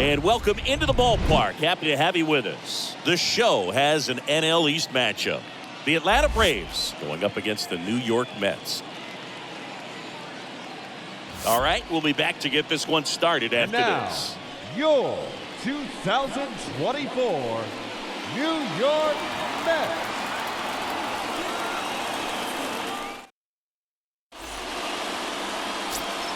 And welcome into the ballpark. Happy to have you with us. The show has an NL East matchup. The Atlanta Braves going up against the New York Mets. All right, we'll be back to get this one started after this. Your 2024 New York Mets.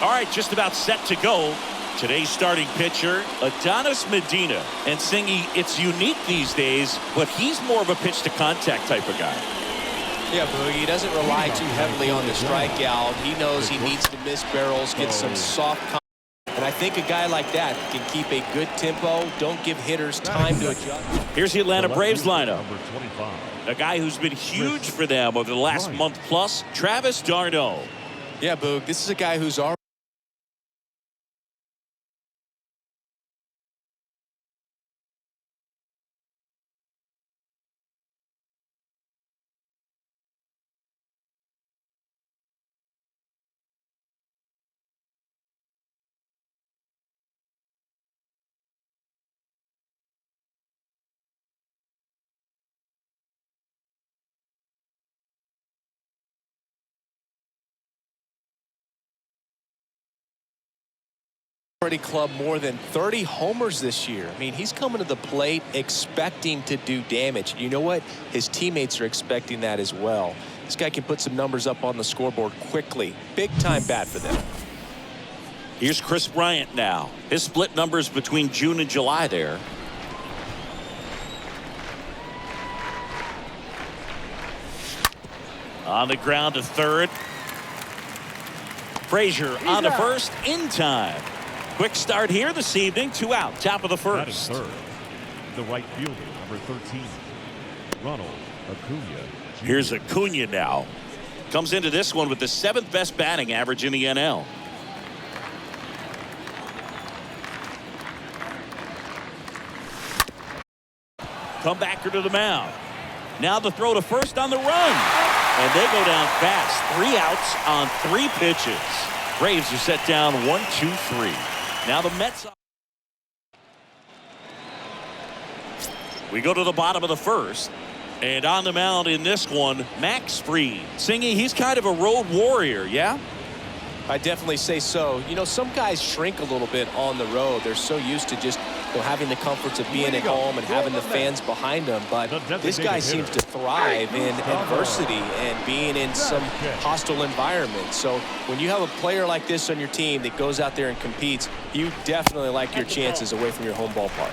All right, just about set to go. Today's starting pitcher, Adonis Medina. And Singy, it's unique these days, but he's more of a pitch-to-contact type of guy. Yeah, Boog, he doesn't rely too heavily on the strikeout. He knows he needs to miss barrels, get some soft contact. And I think a guy like that can keep a good tempo, don't give hitters time to adjust. Here's the Atlanta Braves lineup. A guy who's been huge for them over the last month plus, Travis d'Arnaud. Yeah, Boog, this is a guy who's already clubbed more than 30 homers this year. I mean, he's coming to the plate expecting to do damage. You know what? His teammates are expecting that as well. This guy can put some numbers up on the scoreboard quickly. Big time bat for them. Here's Chris Bryant now. His split numbers between June and July there. On the ground to third. Frazier on to first in time. Quick start here this evening. 2 out, top of the first. Third, the right fielder, number 13, Ronald Acuna. Here's Acuna now. Comes into this one with the 7th best batting average in the NL. Comebacker to the mound. Now the throw to first on the run. And they go down fast. 3 outs on 3 pitches. Braves are set down 1-2-3. Now the Mets. We go to the bottom of the first. And on the mound in this one, Max Fried. Singy, he's kind of a road warrior, yeah? I definitely say so. You know, some guys shrink a little bit on the road. They're so used to just having the comforts of being at home and having the fans behind them. But this guy seems to thrive in adversity and being in some hostile environment. So when you have a player like this on your team that goes out there and competes, you definitely like your chances away from your home ballpark.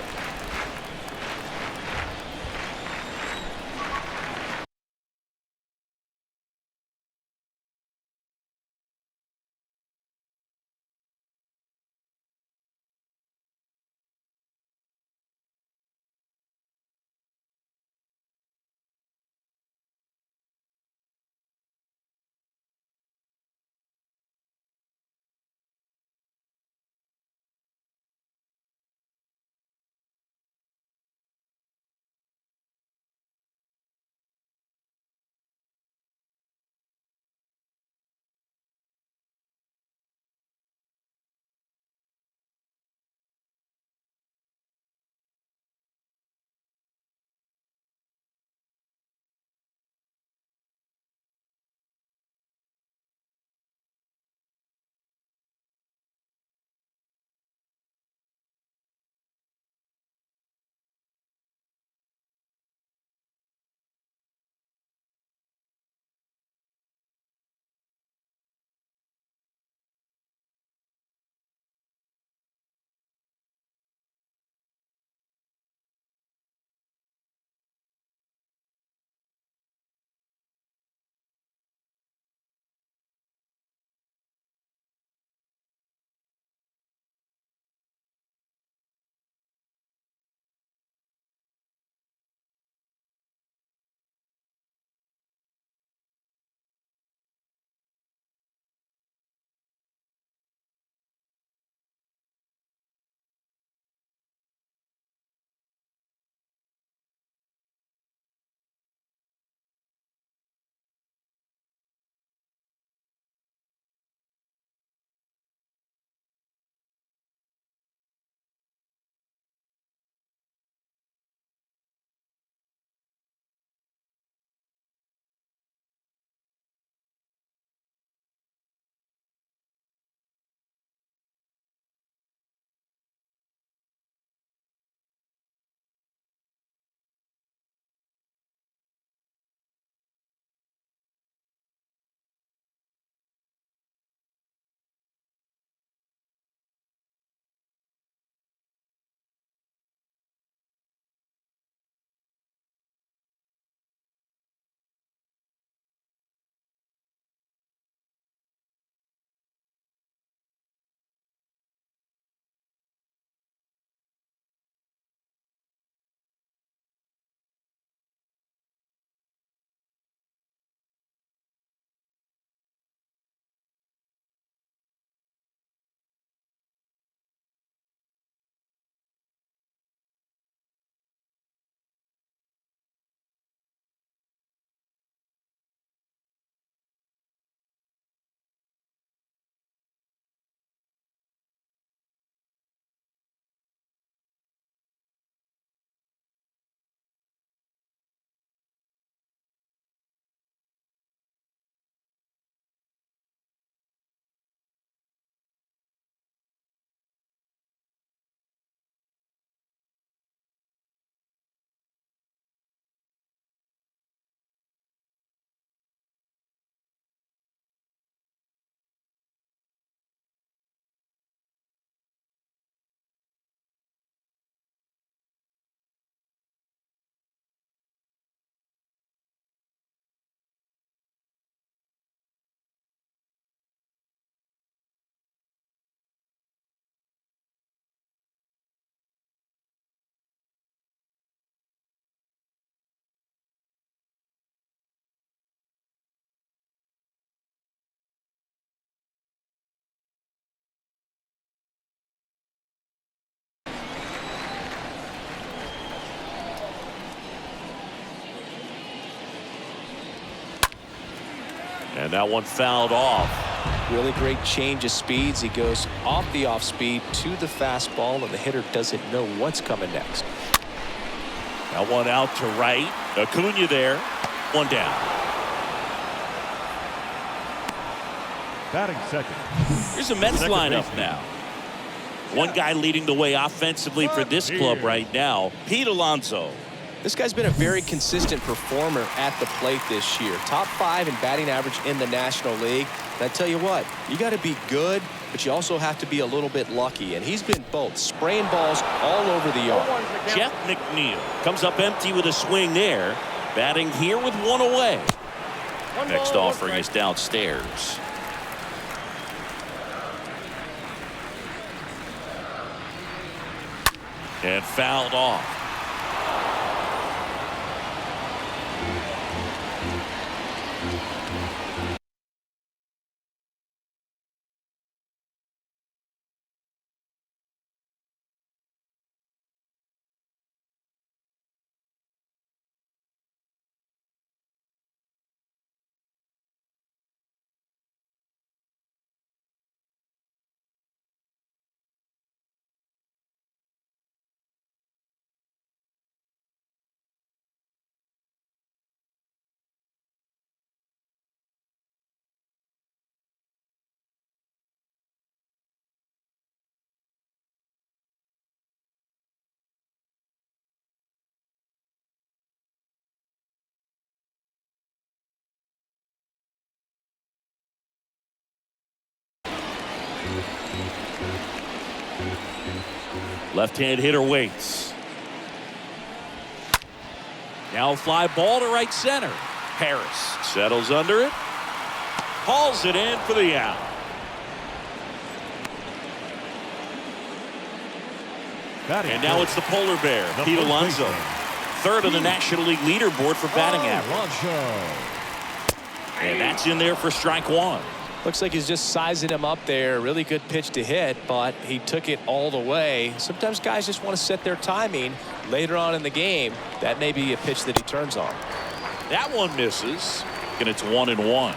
And that one fouled off. Really great change of speeds. He goes off the off speed to the fastball, and the hitter doesn't know what's coming next. That one out to right. Acuna there. One down. Batting second. Here's the Mets lineup now. One guy leading the way offensively for this club right now, Pete Alonso. This guy's been a very consistent performer at the plate this year. Top 5 in batting average in the National League. And I tell you what, you got to be good, but you also have to be a little bit lucky. And he's been both, spraying balls all over the yard. Jeff McNeil comes up empty with a swing there. Batting here with one away. Next offering is downstairs. And fouled off. Left-hand hitter waits. Now a fly ball to right center. Harris settles under it. Hauls it in for the out. And now it's the polar bear, Pete Alonso. Third on the National League leaderboard for batting average. And that's in there for strike one. Looks like he's just sizing him up there. Really good pitch to hit, but he took it all the way. Sometimes guys just want to set their timing later on in the game. That may be a pitch that he turns on. That one misses, and it's 1-1.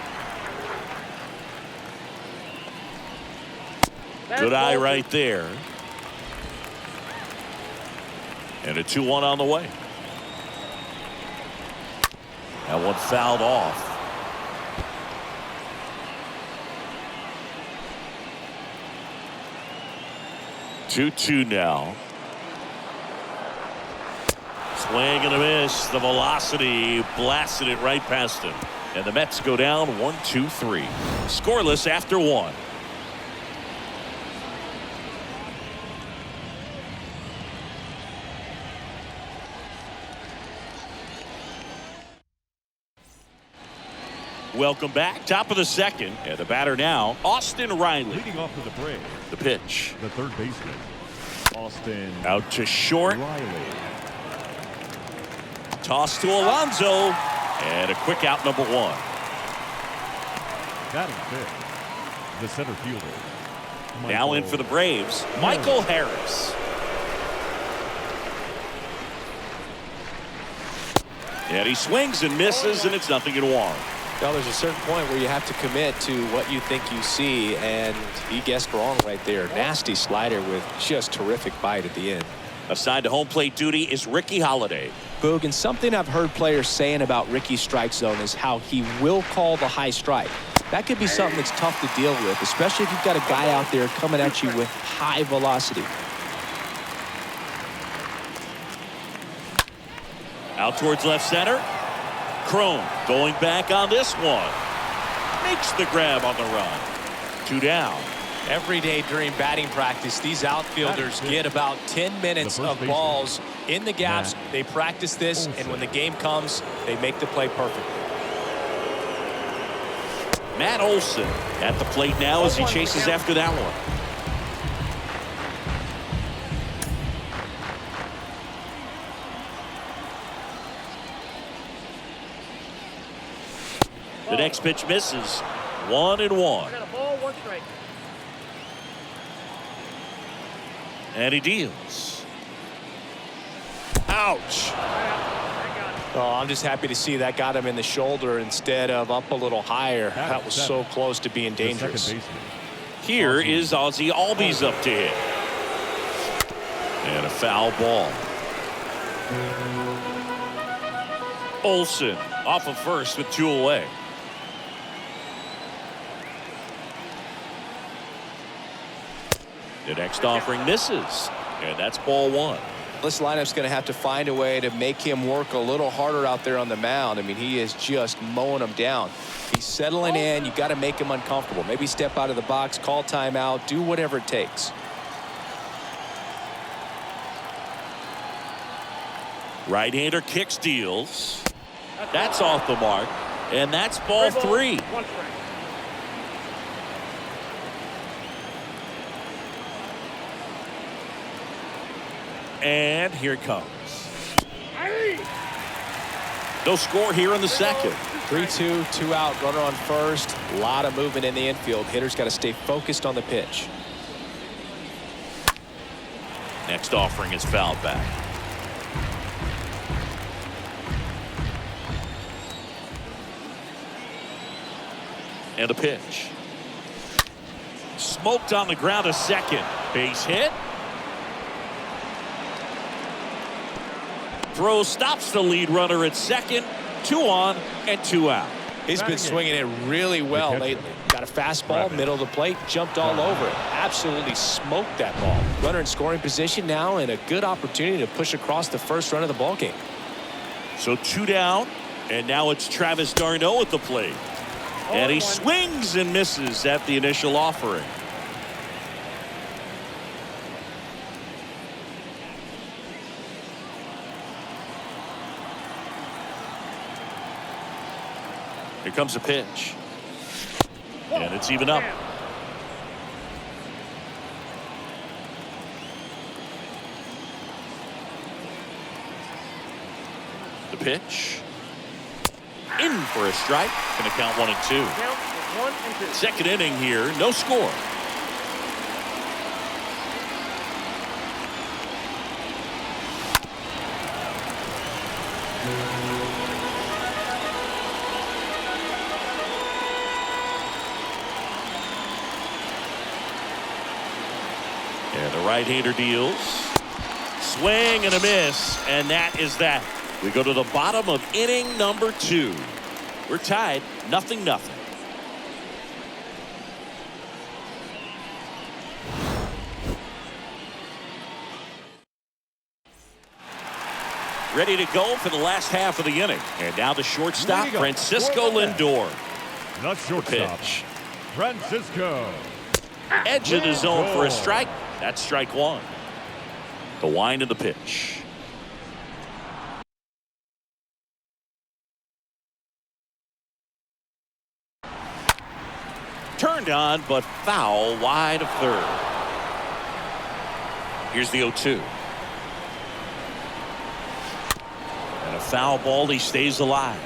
Good eye right there. And a 2-1 on the way. That one fouled off. 2-2 now. Swing and a miss. The velocity blasted it right past him. And the Mets go down 1-2-3. Scoreless after one. Welcome back. Top of the second. And the batter now, Austin Riley. Leading off for the Braves. The pitch. The third baseman, Austin Out to short. Riley. Toss to Alonso. And a quick out, number one. Batting fifth, the center fielder. Now in for the Braves, Michael Harris. And he swings and misses, and it's 0-1. Well, there's a certain point where you have to commit to what you think you see, and he guessed wrong right there. Nasty slider with just terrific bite at the end. Assigned to home plate duty is Ricky Holiday. Boog, and something I've heard players saying about Ricky's strike zone is how he will call the high strike. That could be something that's tough to deal with, especially if you've got a guy out there coming at you with high velocity. Out towards left center. Cron going back on this one. Makes the grab on the run. 2 down. Every day during batting practice, these outfielders get about 10 minutes of balls in the gaps. They practice this, and when the game comes, they make the play perfect. Matt Olson at the plate now as he chases after that one. The next pitch misses. 1-1. And he deals. Ouch. Oh, I'm just happy to see that got him in the shoulder instead of up a little higher. That was so close to being dangerous. Here is Ozzie Albies up to hit. And a foul ball. Olsen off of first with 2 away. The next offering misses. And that's ball 1. This lineup's going to have to find a way to make him work a little harder out there on the mound. I mean, he is just mowing them down. He's settling in. You got to make him uncomfortable. Maybe step out of the box, call timeout, do whatever it takes. Right-hander kick steals. That's off the mark. And that's ball 3. And here it comes. No score here in the second. 3-2, 2 out, runner on first. A lot of movement in the infield. Hitter's got to stay focused on the pitch. Next offering is fouled back. And a pitch. Smoked on the ground to second. Base hit. Throw stops the lead runner at second. 2 on and 2 out. He's been swinging it really well lately. Got a fastball, middle of the plate, jumped all over it. Absolutely smoked that ball. Runner in scoring position now, and a good opportunity to push across the first run of the ballgame. So 2 down, and now it's Travis d'Arnaud at the plate. And he swings and misses at the initial offering. Here comes a pitch. And it's even up. The pitch. In for a strike. Going to count 1 and 2. Second inning here. No score. And the right-hander deals. Swing and a miss. And that is that. We go to the bottom of inning number 2. We're tied 0-0. Ready to go for the last half of the inning. And now the shortstop, Francisco Lindor. The shortstop, Pitch. Francisco. Edge of the zone for a strike. That's strike 1. The wind of the pitch. Turned on, but foul wide of third. Here's the 0-2. And a foul ball. He stays alive.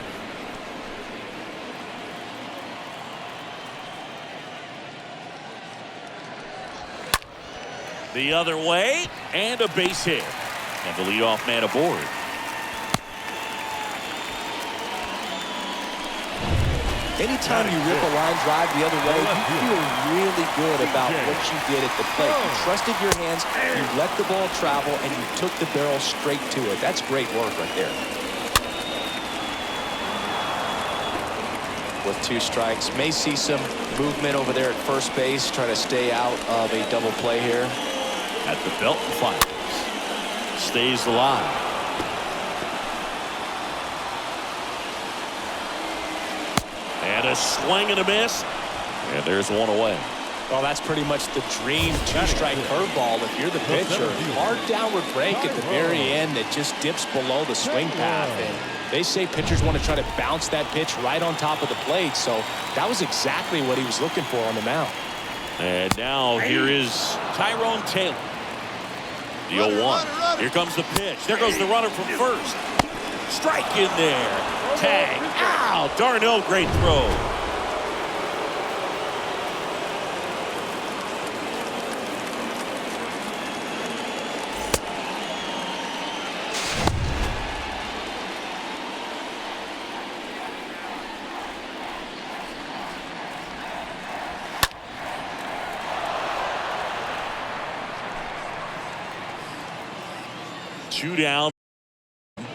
The other way, and a base hit. And the leadoff man aboard. Anytime you rip a line drive the other way, you feel really good about what you did at the plate. You trusted your hands, you let the ball travel, and you took the barrel straight to it. That's great work right there. With 2 strikes, may see some movement over there at first base, trying to stay out of a double play here. At the belt and fires. Stays alive. And a swing and a miss. And there's 1 away. Well, that's pretty much the dream 2-strike curveball if you're the pitcher. Hard downward break at the very end that just dips below the swing path. And they say pitchers want to try to bounce that pitch right on top of the plate. So that was exactly what he was looking for on the mound. And now here is Tyrone Taylor. The 0-1. Here comes the pitch. There goes the runner from first. Strike in there. Tag. Ow! d'Arnaud, great throw. 2 down. And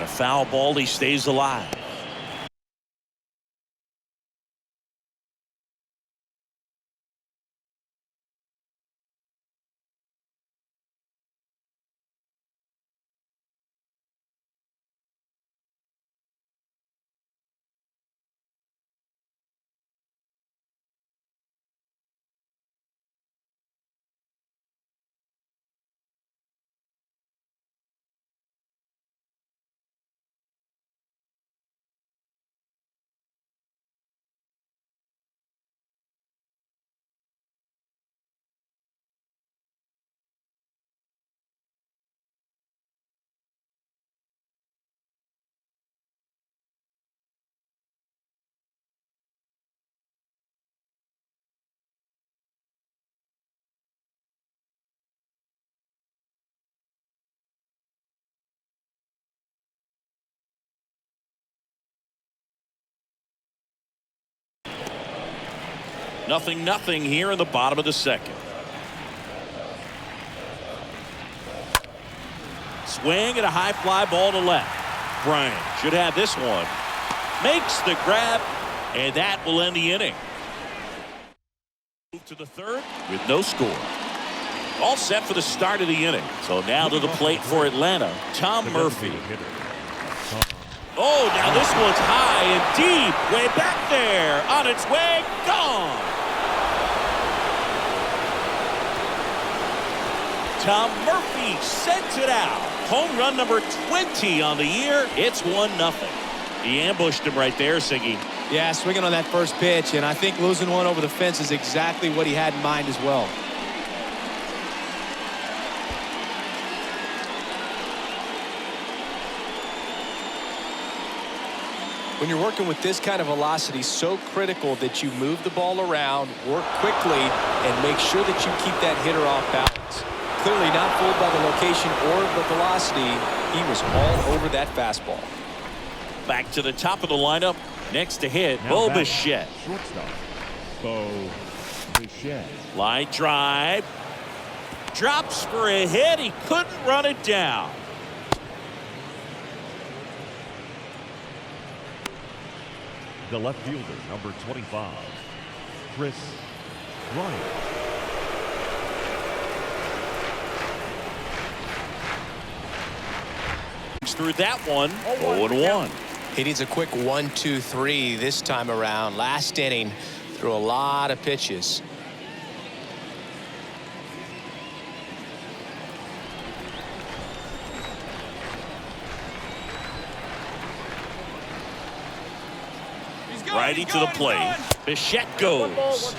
a foul ball. He stays alive. Nothing here in the bottom of the second. Swing and a high fly ball to left. Bryant should have this one. Makes the grab, and that will end the inning. Move to the third with no score. All set for the start of the inning. So now to the plate for Atlanta, Tom Murphy. Oh, now this one's high and deep, way back there, on its way, gone. Tom Murphy sends it out. Home run number 20 on the year. It's 1-0. He ambushed him right there, Siggy. Yeah, swinging on that first pitch, and I think losing one over the fence is exactly what he had in mind as well. When you're working with this kind of velocity, so critical that you move the ball around, work quickly, and make sure that you keep that hitter off balance. Clearly not fooled by the location or the velocity. He was all over that fastball. Back to the top of the lineup. Next to hit, Bo Bichette. Shortstop, Bo Bichette. Line drive. Drops for a hit. He couldn't run it down. The left fielder, number 25, Chris Bryant. Through that one, 0-1. He needs a quick 1-2-3 this time around. Last inning, threw a lot of pitches. Righty to the plate. Bichette goes.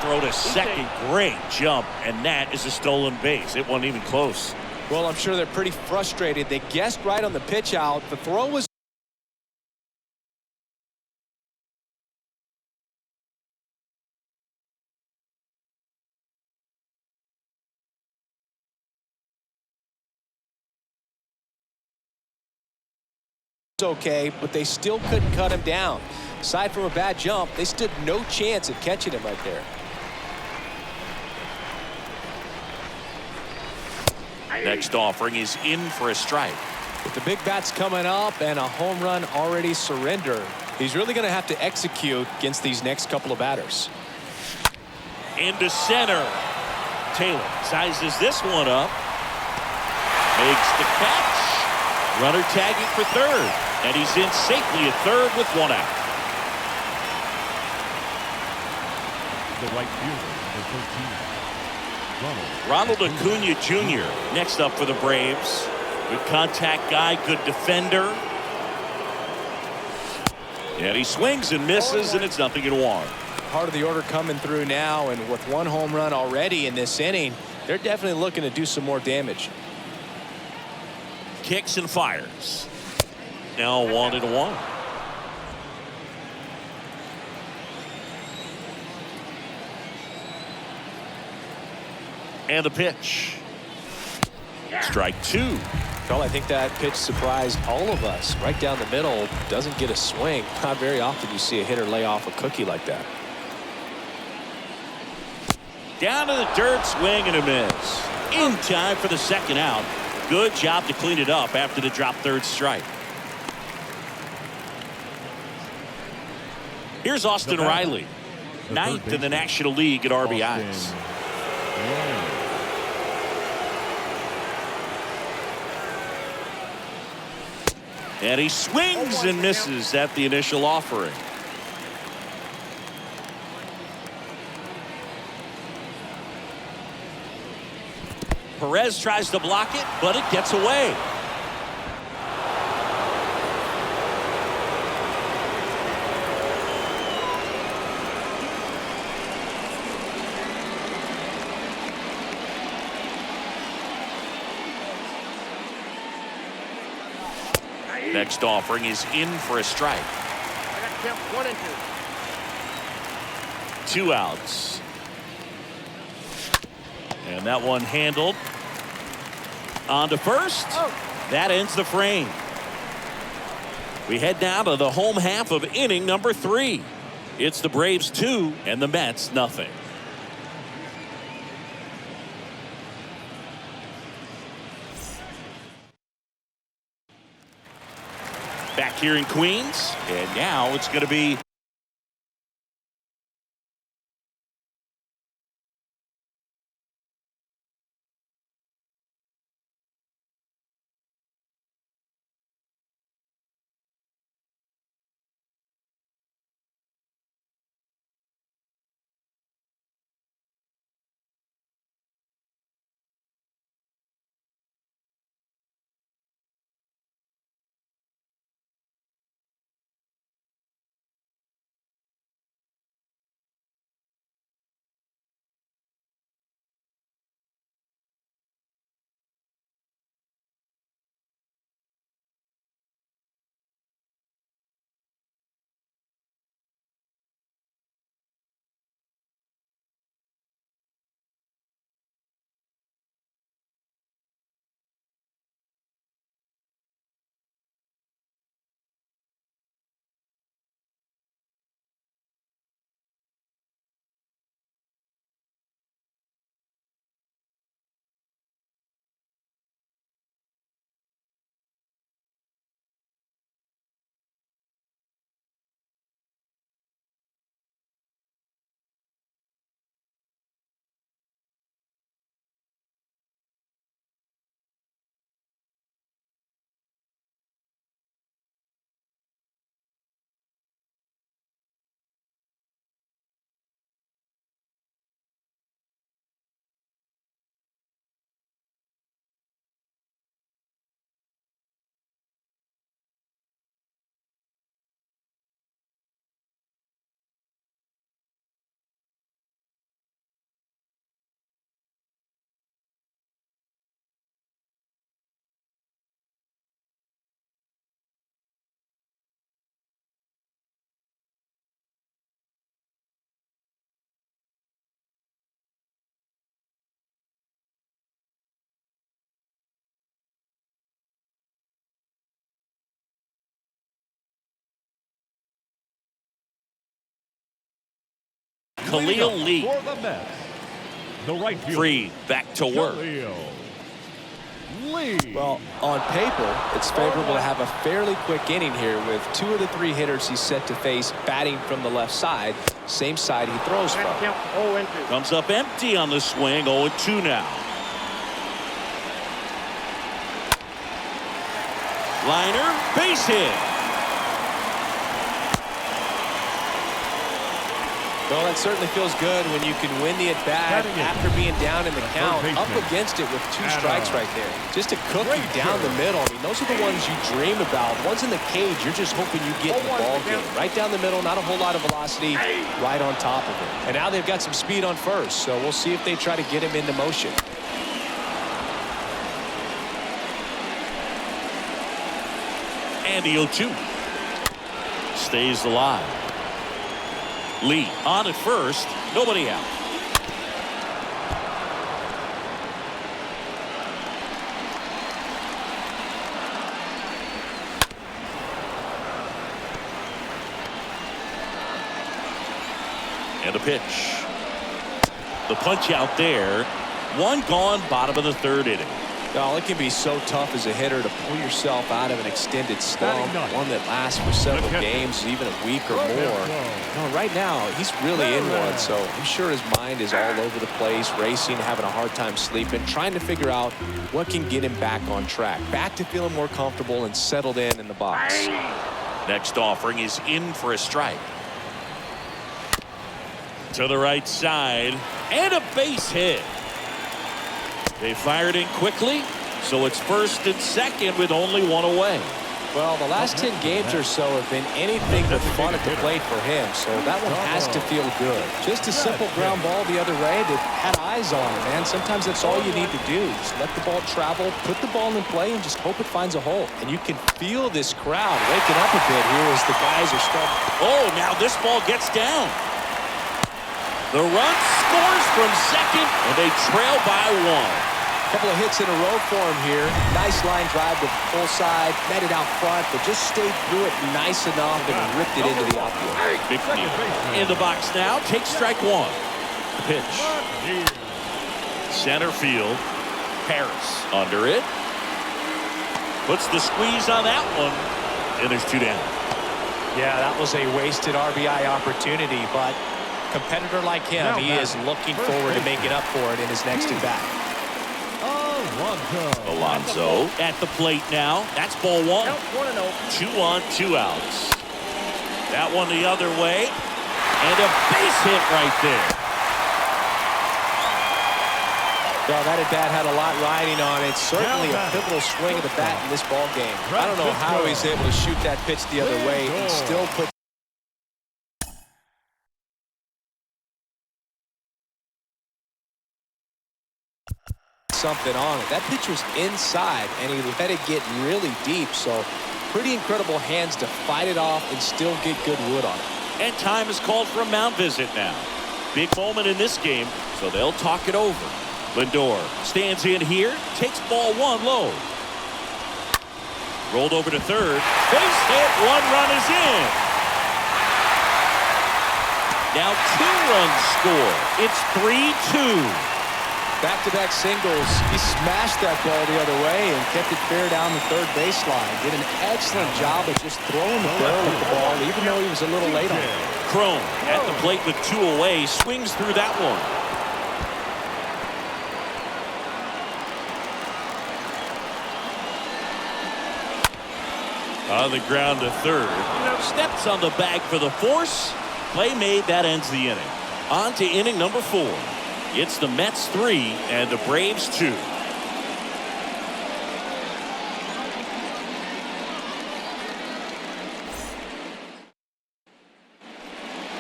Throw to second. Great jump, and that is a stolen base. It wasn't even close. Well, I'm sure they're pretty frustrated. They guessed right on the pitch out. The throw was okay, but they still couldn't cut him down. Aside from a bad jump, they stood no chance at catching him right there. Next offering is in for a strike. With the big bats coming up and a home run already surrendered, he's really going to have to execute against these next couple of batters. Into center. Taylor sizes this one up. Makes the catch. Runner tagging for third. And he's in safely at third with 1 out. The right fielder, number 13. Ronald Acuna Jr. next up for the Braves. Good contact guy, good defender. And he swings and misses, and it's 0-1. Part of the order coming through now, and with 1 home run already in this inning, they're definitely looking to do some more damage. Kicks and fires. Now 1-1. And the pitch. Strike 2. Well, I think that pitch surprised all of us. Right down the middle, doesn't get a swing. Not very often you see a hitter lay off a cookie like that. Down to the dirt, swing and a miss. In time for the second out. Good job to clean it up after the drop third strike. Here's Austin Riley, ninth in the National League at RBIs. And he swings and misses at the initial offering. Perez tries to block it, but it gets away. Next offering is in for a strike. I got count 1 and 2. 2 outs. And that one handled. On to first. That ends the frame. We head now to the home half of inning number 3. It's the Braves 2 and the Mets nothing. Back here in Queens, and now it's going to be Khalil Lee. For the Mets, the right fielder, Free back to work. Khalil Lee. Well, on paper, it's favorable to have a fairly quick inning here with 2 of the 3 hitters he's set to face batting from the left side, same side he throws I got from. count 0 and 2. Comes up empty on the swing. 0-2 now. Liner, base hit. Well, that certainly feels good when you can win the at-bat after being down in the count, up against it with 2 strikes right there. Just to cook you down the middle. I mean, those are the ones you dream about. Once in the cage, you're just hoping you get in the ball game. Right down the middle, not a whole lot of velocity, right on top of it. And now they've got some speed on first, so we'll see if they try to get him into motion. And the 0-2. Stays alive. Lee on at first. Nobody out. And a pitch. The punch out there. One gone, bottom of the third inning. Well, it can be so tough as a hitter to pull yourself out of an extended slump, one that lasts for several games, even a week or more. No, right now, he's really in one, so I'm sure his mind is all over the place, racing, having a hard time sleeping, trying to figure out what can get him back on track, back to feeling more comfortable and settled in the box. Next offering is in for a strike. To the right side, and a base hit. They fired in quickly, so it's first and second with only one away. Well, the last 10 games or so have been anything but fun at the plate for him, so that one has to feel good. Just a simple ground ball the other way that had eyes on it, man. Sometimes that's all you need to do. Just let the ball travel, put the ball in play, and just hope it finds a hole. And you can feel this crowd waking up a bit here as the guys are starting. Oh, now this ball gets down. The run scores from second, and they trail by one. Couple of hits in a row for him here. Nice line drive to full side, met it out front, but just stayed through it nice enough and ripped it into the outfield. McNeil in the box now, takes strike one. The pitch. Center field. Harris under it. Puts the squeeze on that one, and there's two down. Yeah, that was a wasted RBI opportunity, but competitor like him, he is looking forward to making up for it in his next at-bat. Alonso at the plate now. That's ball one. 2 on, 2 outs. That one the other way. And a base hit right there. Well, that at-bat had a lot riding on it. Certainly a pivotal swing of the bat in this ball game. I don't know how he's able to shoot that pitch the other way and still put something on it. That pitch was inside, and he let it get really deep. So pretty incredible hands to fight it off and still get good wood on it. And time is called for a mound visit now. Big moment in this game, so they'll talk it over. Lindor stands in here, takes ball one low. Rolled over to third. Base hit, 1 run is in. Now 2 runs score. It's 3-2. Back-to-back singles. He smashed that ball the other way and kept it fair down the third baseline. Did an excellent job of just throwing the barrel at the ball, even though he was a little late on it. Cron at the plate with 2 away, swings through that one. On the ground to third. Steps on the bag for the force. Play made, that ends the inning. On to inning number 4. It's the Mets 3 and the Braves 2.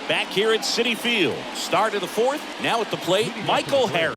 Back here at Citi Field. Start of the 4th. Now at the plate, Michael Harris.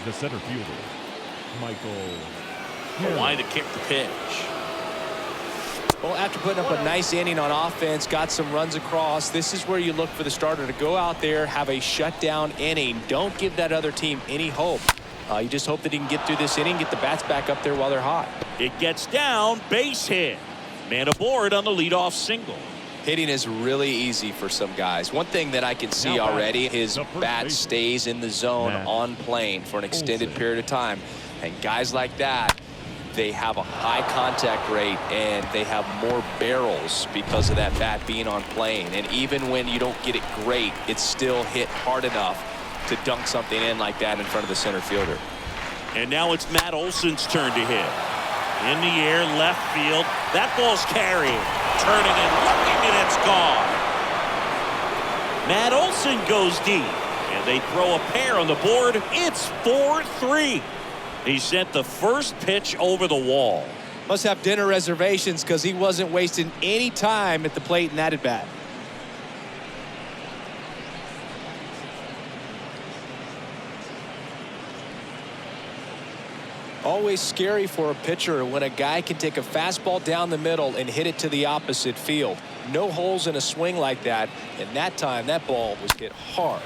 The center fielder, Michael. The line to kick the pitch. Well, after putting up a nice inning on offense, got some runs across, this is where you look for the starter to go out there, have a shutdown inning. Don't give that other team any hope. You just hope that he can get through this inning, get the bats back up there while they're hot. It gets down, base hit. Man aboard on the leadoff single. Hitting is really easy for some guys. One thing that I can see Now already, his the first bat baseman. stays in the zone Matt on plane for an extended Olson. period of time. And guys like that, they have a high contact rate and they have more barrels because of that bat being on plane. And even when you don't get it great, it's still hit hard enough to dunk something in like that in front of the center fielder. And now it's Matt Olson's turn to hit. In the air, left field. That ball's carried. Turning and looking, and it's gone. Matt Olson goes deep. And they throw a pair on the board. It's 4-3. He sent the first pitch over the wall. Must have dinner reservations because he wasn't wasting any time at the plate in that at bat. Always scary for a pitcher when a guy can take a fastball down the middle and hit it to the opposite field. No holes in a swing like that, and that time that ball was hit hard.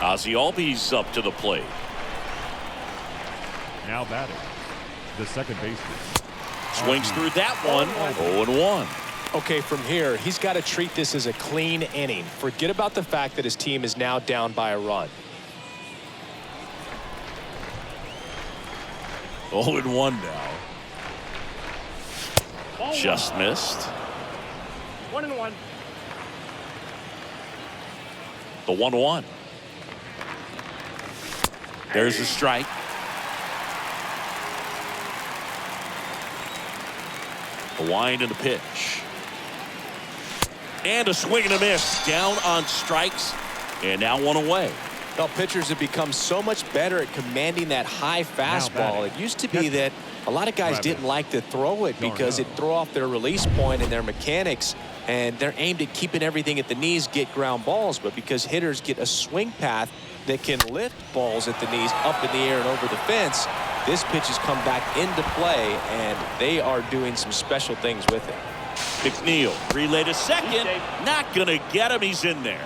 Ozzie Albies up to the plate. Now batting, the second baseman. Swings through that one. 0-1. Okay, from here, he's got to treat this as a clean inning. Forget about the fact that his team is now down by a run. 0-1 now. Just missed. 1-1. The 1-1. There's a strike. The wind and the pitch. And a swing and a miss. Down on strikes. And now one away. Well, pitchers have become so much better at commanding that high fastball. It used to be that a lot of guys didn't like to throw it because it'd throw off their release point and their mechanics. And they're aimed at keeping everything at the knees, get ground balls. But because hitters get a swing path that can lift balls at the knees up in the air and over the fence, this pitch has come back into play, and they are doing some special things with it. McNeil, relay to second. Not going to get him. He's in there.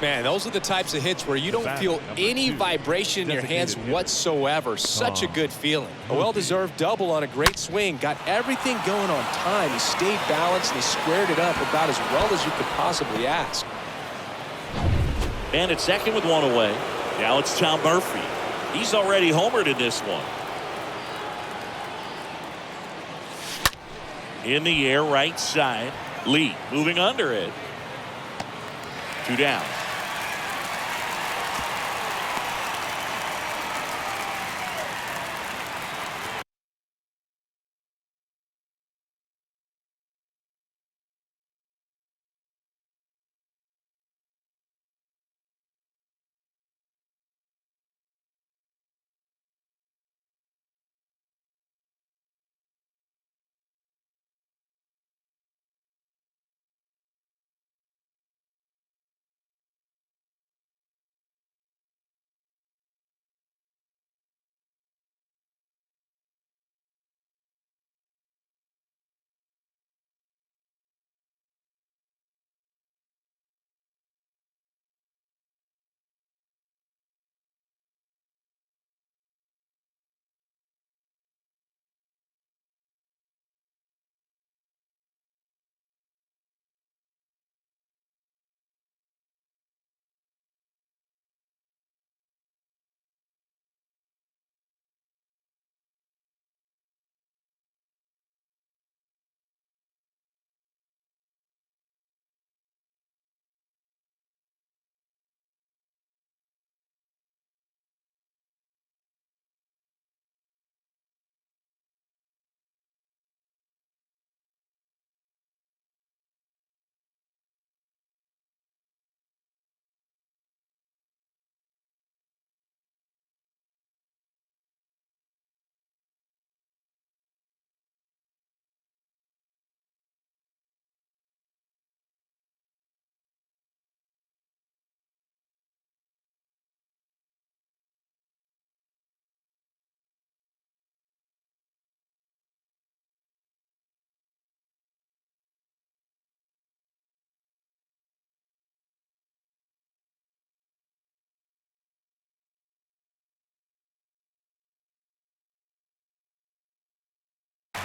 Man, those are the types of hits where you don't feel any vibration in your hands whatsoever. Such a good feeling. A well-deserved double on a great swing. Got everything going on time. He stayed balanced and he squared it up about as well as you could possibly ask. And at second with one away. Now it's Tom Murphy. He's already homered in this one. In the air, right side. Lee moving under it. 2 down.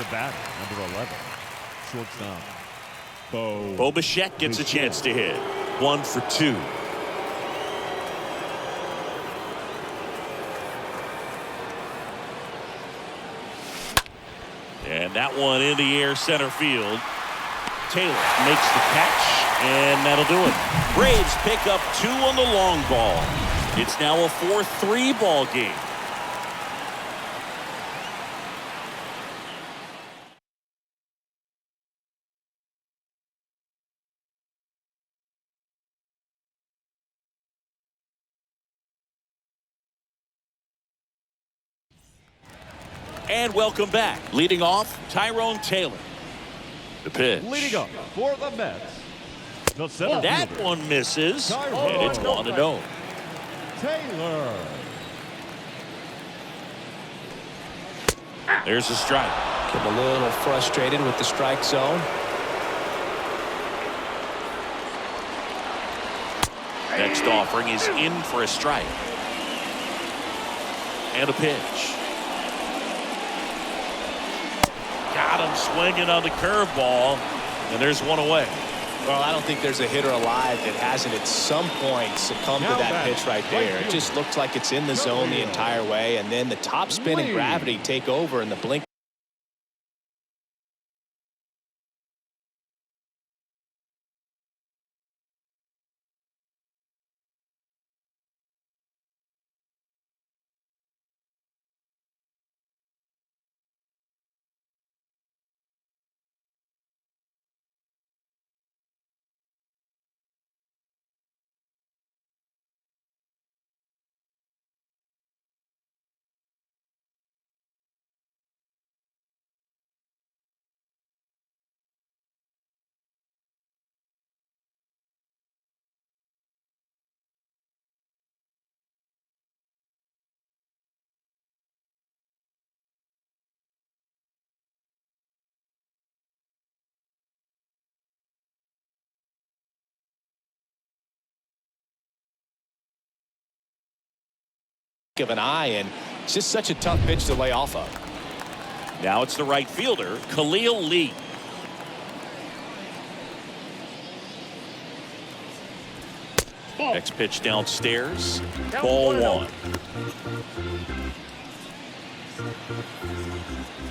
the batter, number 11, shortstop, Bo Bichette gets a chance to hit. 1 for 2. And that one in the air center field. Taylor makes the catch, and that'll do it. Braves pick up 2 on the long ball. It's now a 4-3 ball game. And welcome back. Leading off, Tyrone Taylor. The pitch. leading up for the Mets, the center That fielder, one misses, Tyrone and it's 1-0. Taylor. There's a strike. Get a little frustrated with the strike zone. Next offering is in for a strike. And a pitch. Got him swinging on the curveball, and there's one away. Well, I don't think there's a hitter alive that hasn't at some point succumbed to that pitch right there. It just looks like it's in the zone the entire way, and then the top spin and gravity take over in the blink. Of an eye, and it's just such a tough pitch to lay off of. Now it's the right fielder, Khalil Lee. Next pitch downstairs. Ball 1.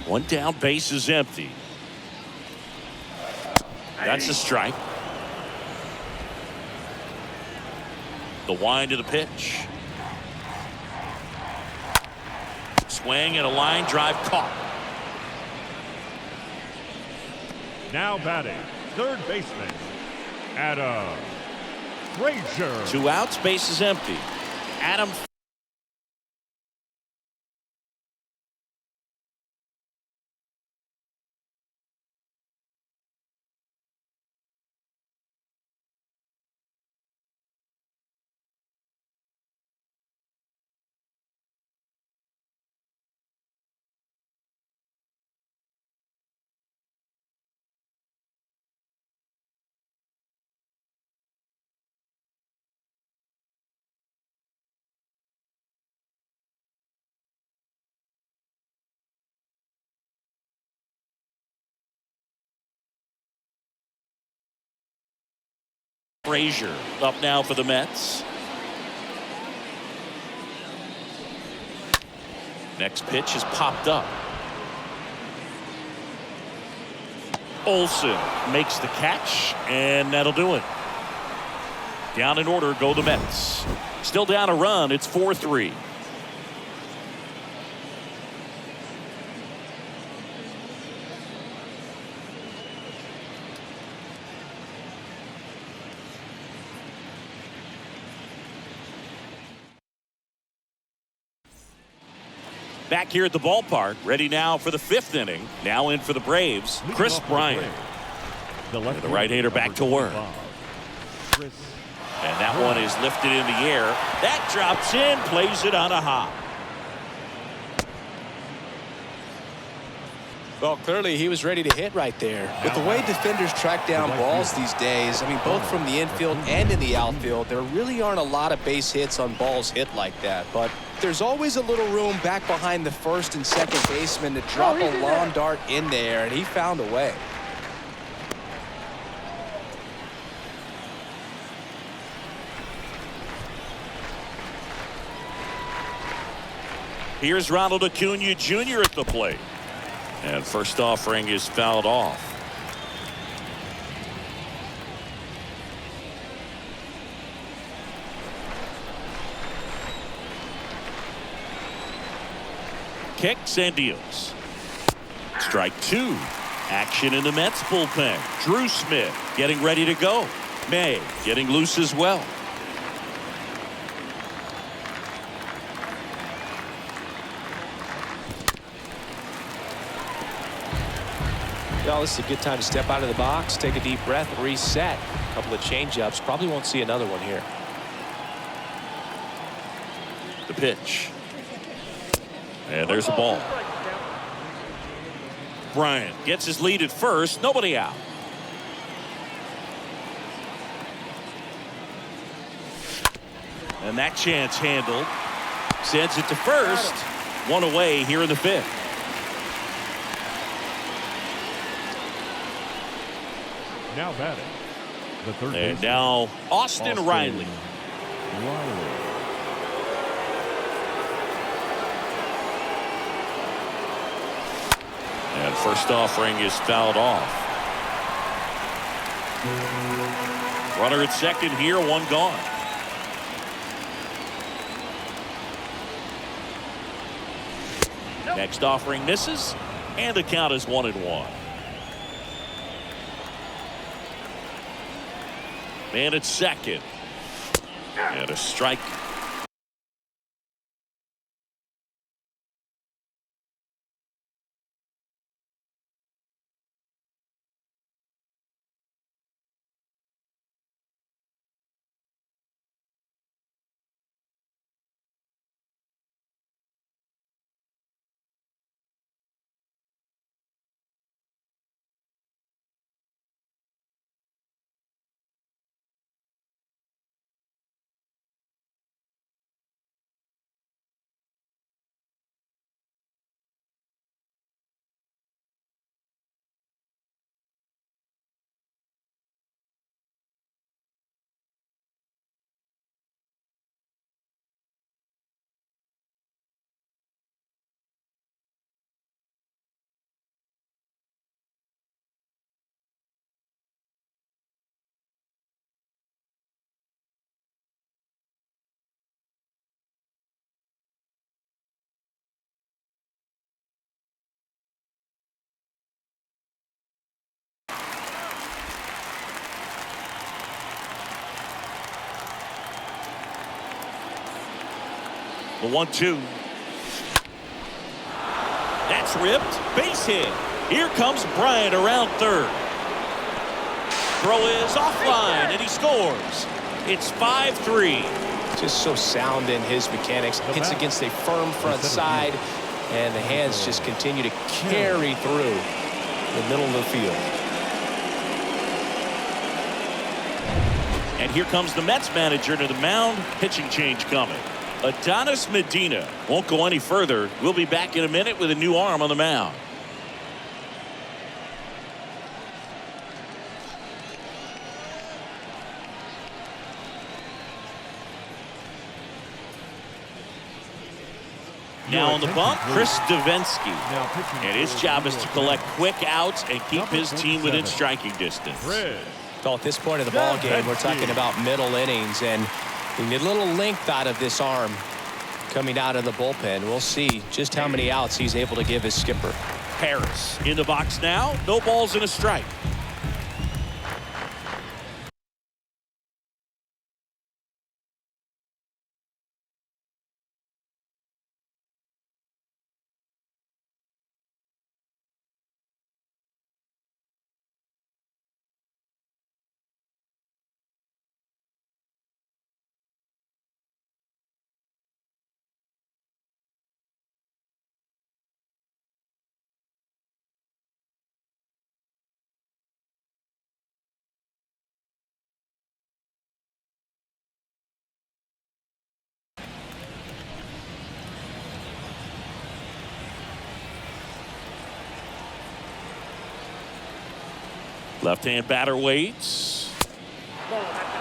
One down, base is empty. That's a strike. The wind of the pitch. Swing and a line drive caught. Now batting, third baseman, Adam Frazier. 2 outs, base is empty. Adam. Frazier up now for the Mets. Next pitch is popped up. Olsen makes the catch, and that'll do it. Down in order go the Mets. Still down a run. It's 4-3. Back here at the ballpark, ready now for the 5th inning. Now in for the Braves, Chris Bryant. The right-hander back to work. And that one is lifted in the air. That drops in, plays it on a hop. Well, clearly he was ready to hit right there. With the way defenders track down balls these days, I mean, both from the infield and in the outfield, there really aren't a lot of base hits on balls hit like that. But there's always a little room back behind the first and second baseman to drop a lawn dart in there, and he found a way. Here's Ronald Acuna Jr. at the plate. And first offering is fouled off. Kicks and deals. Strike two. Action in the Mets bullpen. Drew Smith getting ready to go. May getting loose as well. Well, this is a good time to step out of the box, take a deep breath, reset. A couple of change-ups. Probably won't see another one here. The pitch. And there's a ball. Bryant gets his lead at first. Nobody out. And that chance handled. Sends it to first. One away here in the fifth. Now batting, the third And baseman, now Austin Riley. And first offering is fouled off. Runner at second here, one gone. Next offering misses, and the count is 1-1. Man at second. And a strike. The 1-2. That's ripped. Base hit. Here comes Bryant around third. Throw is offline, and he scores. It's 5-3. Just so sound in his mechanics. Hits against a firm front side, and the hands just continue to carry through the middle of the field. And here comes the Mets manager to the mound. Pitching change coming. Adonis Medina won't go any further. We'll be back in a minute with a new arm on the mound. Now on the bump, Chris Davinsky. And his job is to collect quick outs and keep his team within striking distance. So at this point of the ball game, we're talking about middle innings, and we need a little length out of this arm coming out of the bullpen. We'll see just how many outs he's able to give his skipper. Harris in the box now. No balls and a strike. Left-hand batter waits. Ball, back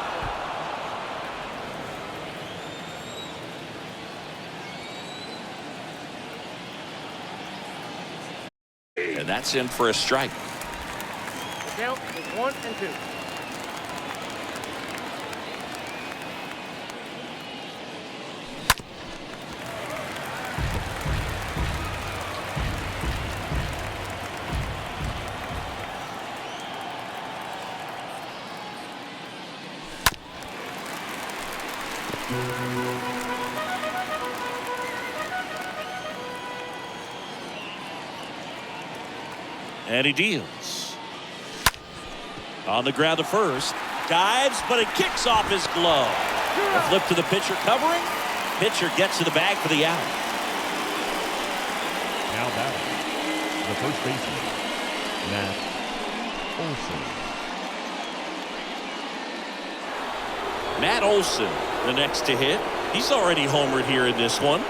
down. And that's in for a strike. The count is 1 and 2. And he deals. On the ground to first. Dives, but it kicks off his glove. A flip to the pitcher covering. Pitcher gets to the bag for the out. Now batting, the first baseman, Matt Olson. Matt Olson, the next to hit. He's already homered here in this one.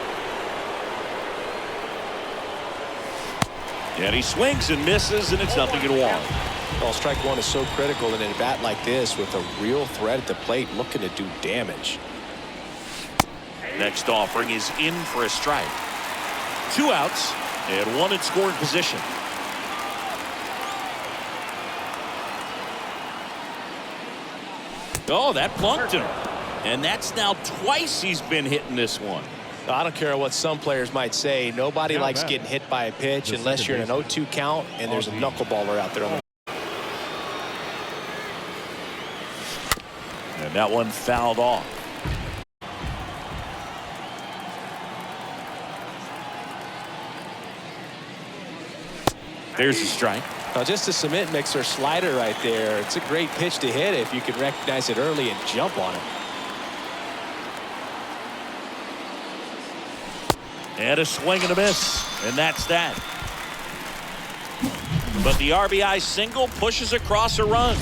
And he swings and misses, and it's 0-1. Well, strike one is so critical in a bat like this with a real threat at the plate looking to do damage. Next offering is in for a strike. 2 outs and 1 in scoring position. Oh, that plunked him. And that's now twice he's been hitting this one. I don't care what some players might say. Nobody likes getting hit by a pitch unless you're in an 0-2 count and there's a knuckleballer out there on the. And that one fouled off. There's a strike. Now just a cement mixer slider right there. It's a great pitch to hit if you can recognize it early and jump on it. And a swing and a miss. And that's that. But the RBI single pushes across a run.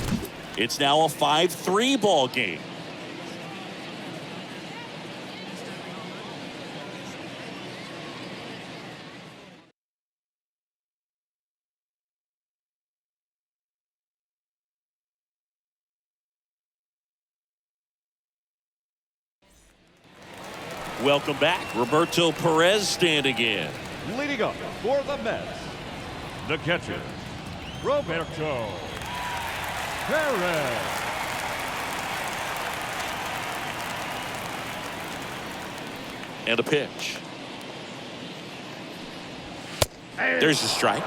It's now a 5-3 ball game. Welcome back. Roberto Perez standing in. Leading up for the Mets, the catcher, Roberto Perez. And a pitch. There's a strike.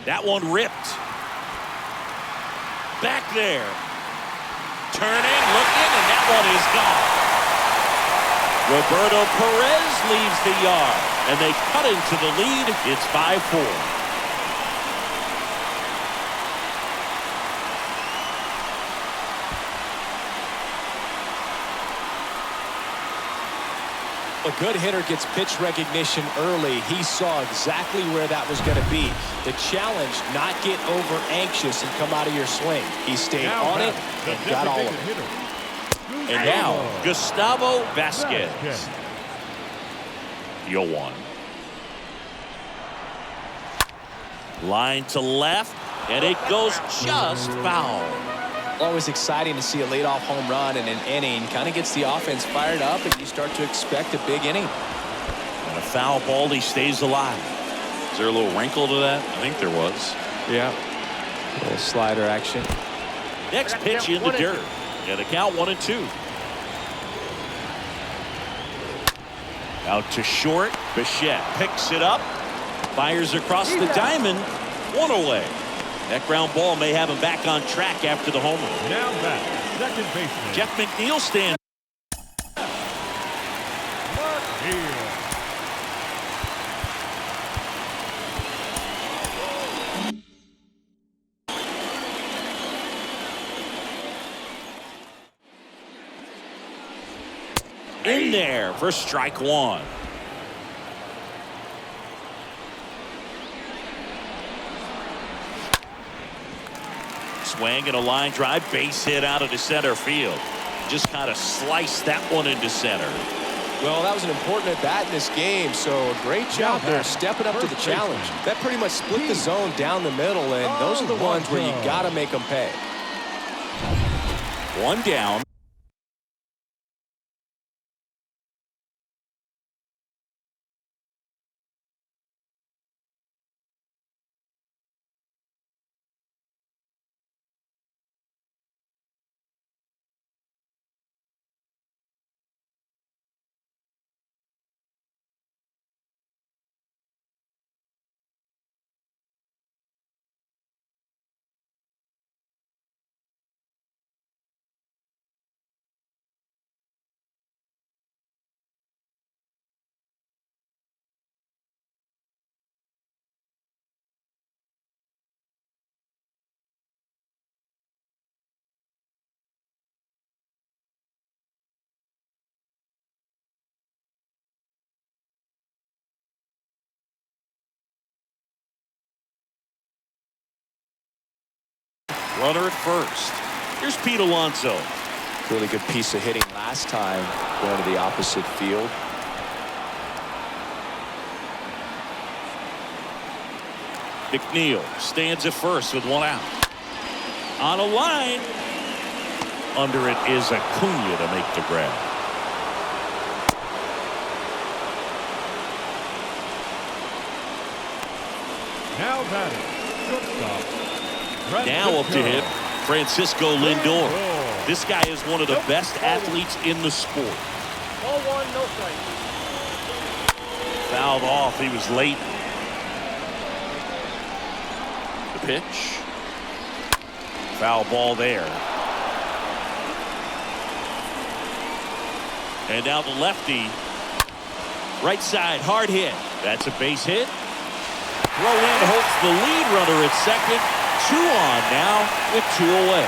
That one ripped. Back there. Turning, looking, and that one is gone. Roberto Perez leaves the yard, and they cut into the lead. It's 5-4. A good hitter gets pitch recognition early. He saw exactly where that was going to be. The challenge, not get over anxious and come out of your swing. He stayed on it and got all of it. And now, Gustavo Vasquez. Deal one. Line to left, and it goes just foul. Always exciting to see a leadoff home run in an inning. Kind of gets the offense fired up, and you start to expect a big inning. And a foul ball, he stays alive. Is there a little wrinkle to that? I think there was. Yeah. A little slider action. Next pitch in the dirt. And the count 1-2. Out to short. Bichette picks it up. Fires across the diamond. 1 away. That ground ball may have him back on track after the homer. Now back, second baseman, Jeff McNeil stands. Mark Hill. In there for strike one. Swing and a line drive, base hit out of the center field. Just kind of sliced that one into center. Well, that was an important at-bat in this game, so a great job there stepping up to the challenge. That pretty much split the zone down the middle, and those are the ones where you got to make them pay. One down. Runner at first. Here's Pete Alonso. Really good piece of hitting last time going to the opposite field. McNeil stands at first with one out. On a line. Under it is Acuna to make the grab. Now batting, shortstop. Now up to hit Francisco Lindor. This guy is one of the best athletes in the sport. Ball one, no strike. Fouled off. He was late. The pitch. Foul ball there. And now the lefty. Right side, hard hit. That's a base hit. Throw in holds the lead runner at second. 2 on now with 2 away.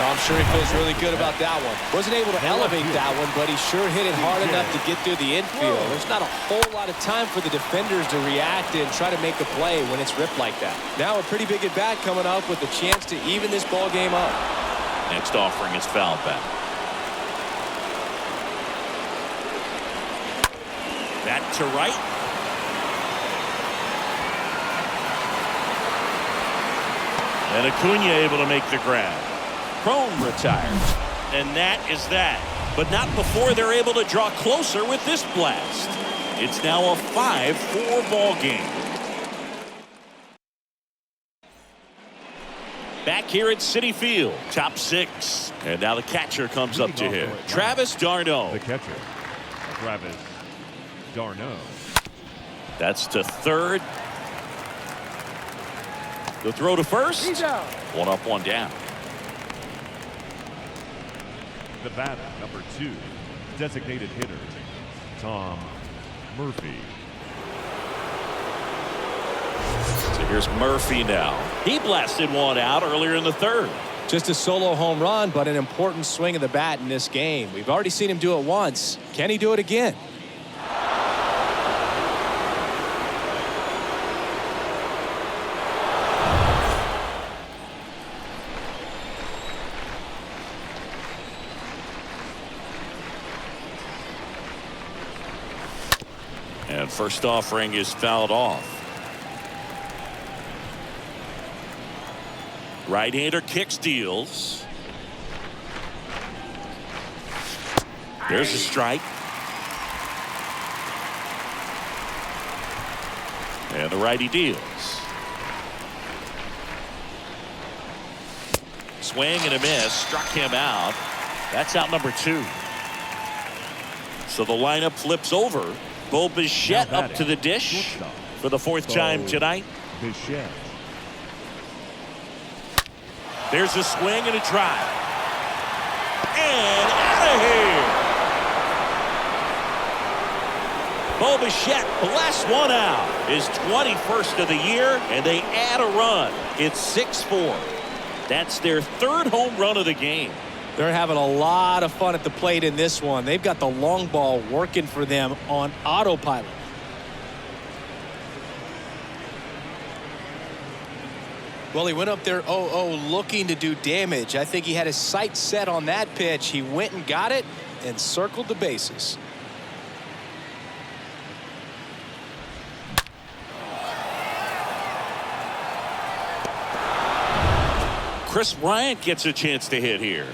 Well, I'm sure he feels really good about that one. Wasn't able to elevate that one, but he sure hit it hard enough to get through the infield. There's not a whole lot of time for the defenders to react and try to make a play when it's ripped like that. Now a pretty big at bat coming up with a chance to even this ball game up. Next offering is fouled back. Back to right. And Acuna able to make the grab. Cron retires. And that is that. But not before they're able to draw closer with this blast. It's now a 5-4 ball game. Back here at Citi Field, top 6. And now the catcher comes up to him. Travis d'Arnaud. The catcher, Travis d'Arnaud. That's to third. The throw to first. He's out. 1 up, 1 down. The batter, number 2, designated hitter, Tom Murphy. So here's Murphy now. He blasted 1 out earlier in the third. Just a solo home run, but an important swing of the bat in this game. We've already seen him do it once. Can he do it again? And first offering is fouled off. Right-hander kick steals. There's a strike. And the righty deals. Swing and a miss. Struck him out. That's out number 2. So the lineup flips over. Bo Bichette up to the dish for the 4th time tonight. Bichette. There's a swing and a drive. And out of here. Bo Bichette blasts 1 out. His 21st of the year, and they add a run. It's 6-4. That's their 3rd home run of the game. They're having a lot of fun at the plate in this one. They've got the long ball working for them on autopilot. Well, he went up there 0-0 looking to do damage. I think he had his sights set on that pitch. He went and got it and circled the bases. Chris Bryant gets a chance to hit here.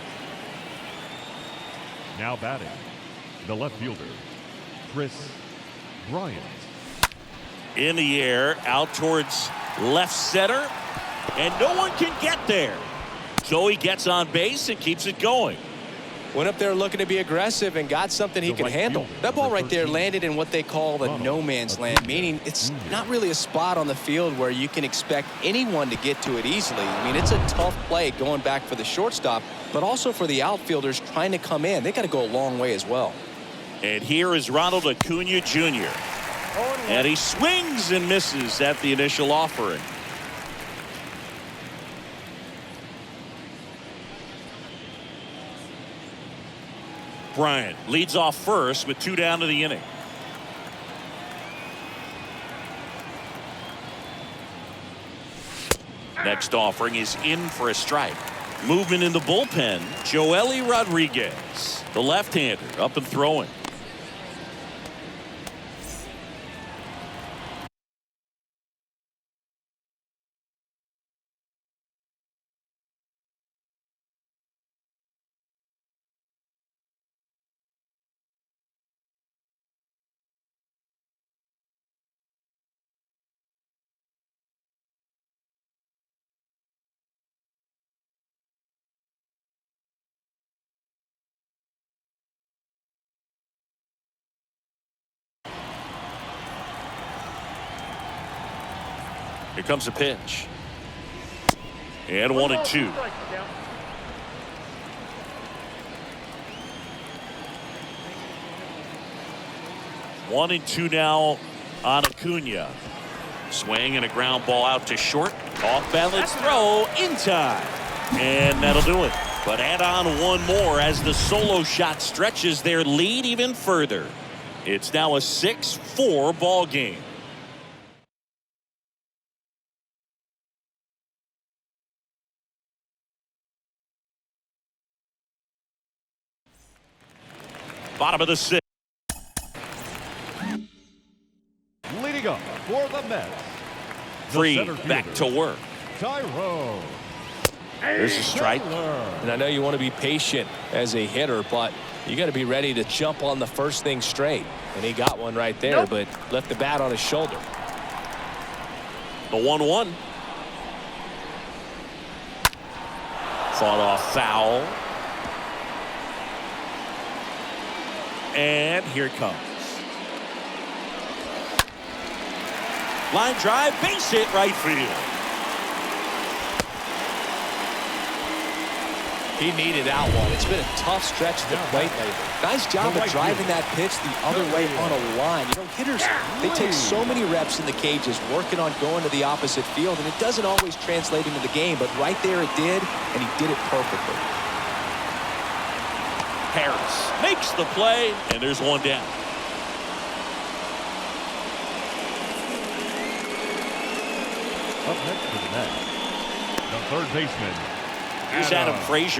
Now batting, the left fielder, Chris Bryant. In the air, out towards left center, and no one can get there. So he gets on base and keeps it going. Went up there looking to be aggressive and got something he could handle. That ball right there landed in what they call the no man's land, meaning it's not really a spot on the field where you can expect anyone to get to it easily. I mean, it's a tough play going back for the shortstop, but also for the outfielders trying to come in. They got to go a long way as well. And here is Ronald Acuna Jr. And he swings and misses at the initial offering. Bryant leads off first with 2 down to the inning. Next offering is in for a strike. Movement in the bullpen. Joely Rodriguez, the left-hander, up and throwing. Here comes a pitch. And 1-2. 1-2 now on Acuna. Swing and a ground ball out to short. Off balance throw in time. And that'll do it. But add on one more as the solo shot stretches their lead even further. It's now a 6-4 ball game. Bottom of the 6th. Leading up for the Mets. Free back to work. Tyrone. There's a strike. And I know you want to be patient as a hitter, but you got to be ready to jump on the first thing straight. And he got one right there, but left the bat on his shoulder. The 1-1. Fought off foul. And here it comes. Line drive, base hit, right field. He needed out one. It's been a tough stretch at the plate lately. Nice job of driving that pitch the other way on a line. You know, hitters, they take so many reps in the cages working on going to the opposite field, and it doesn't always translate into the game, but right there it did, and he did it perfectly. Harris makes the play, and there's one down. Up next for the Mets, the third baseman, Here's Adam Frazier.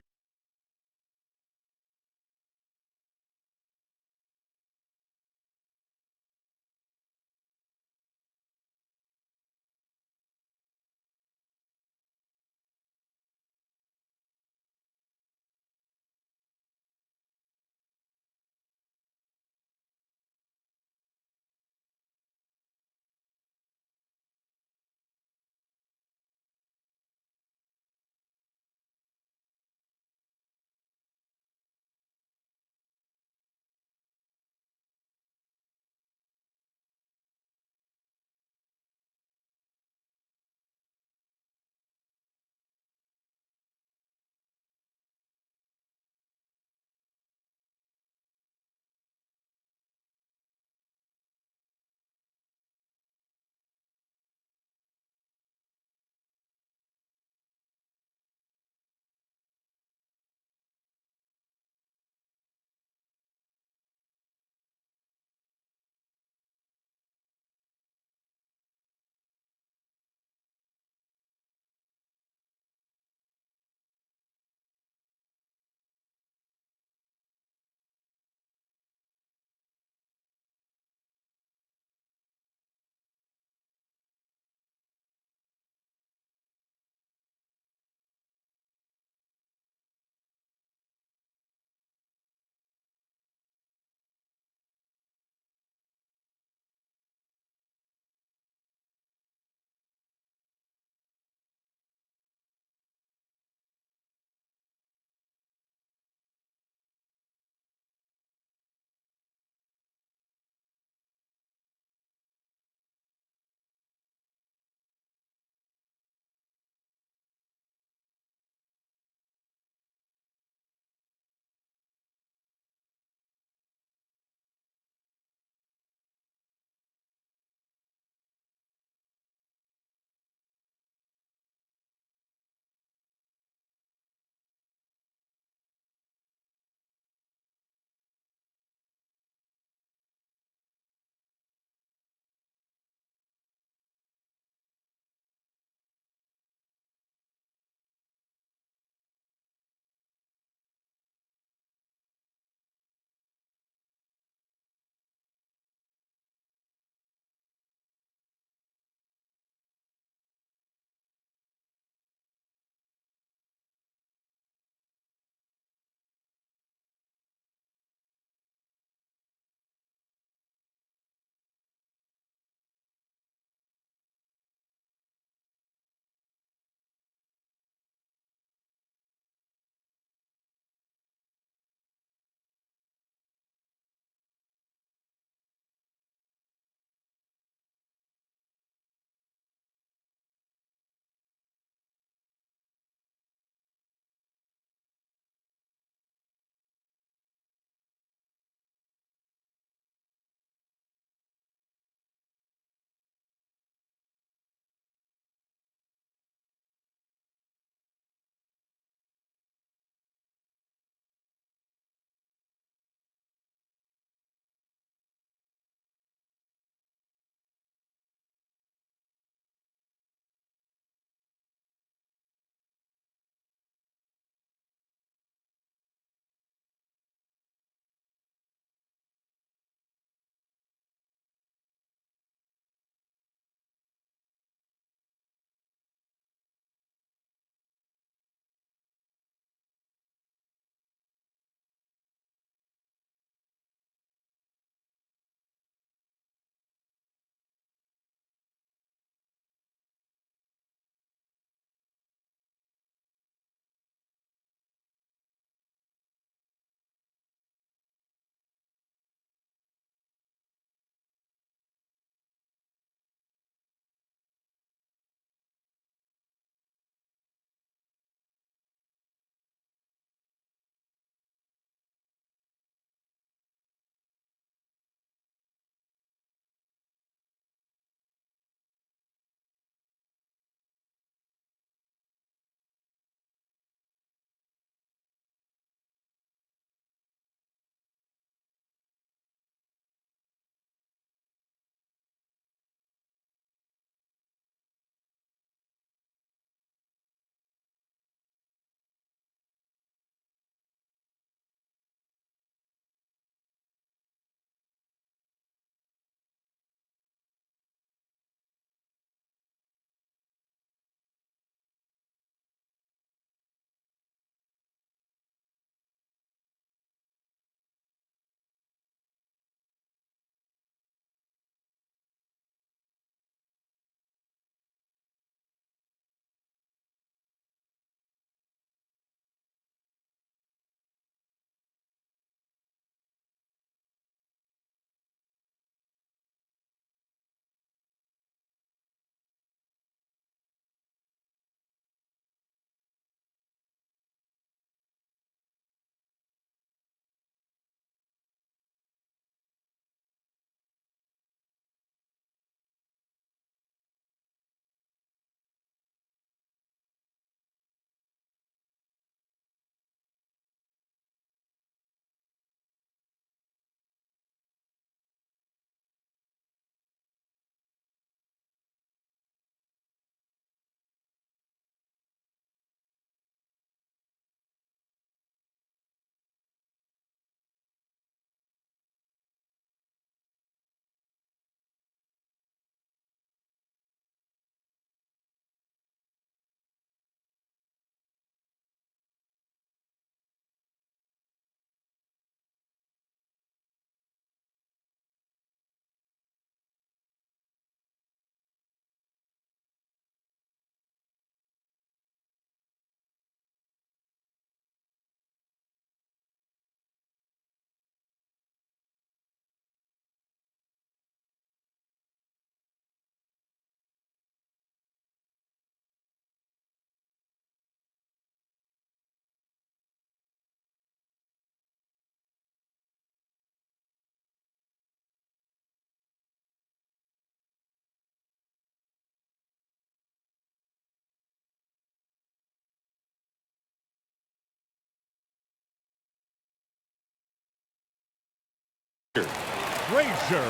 Frazier.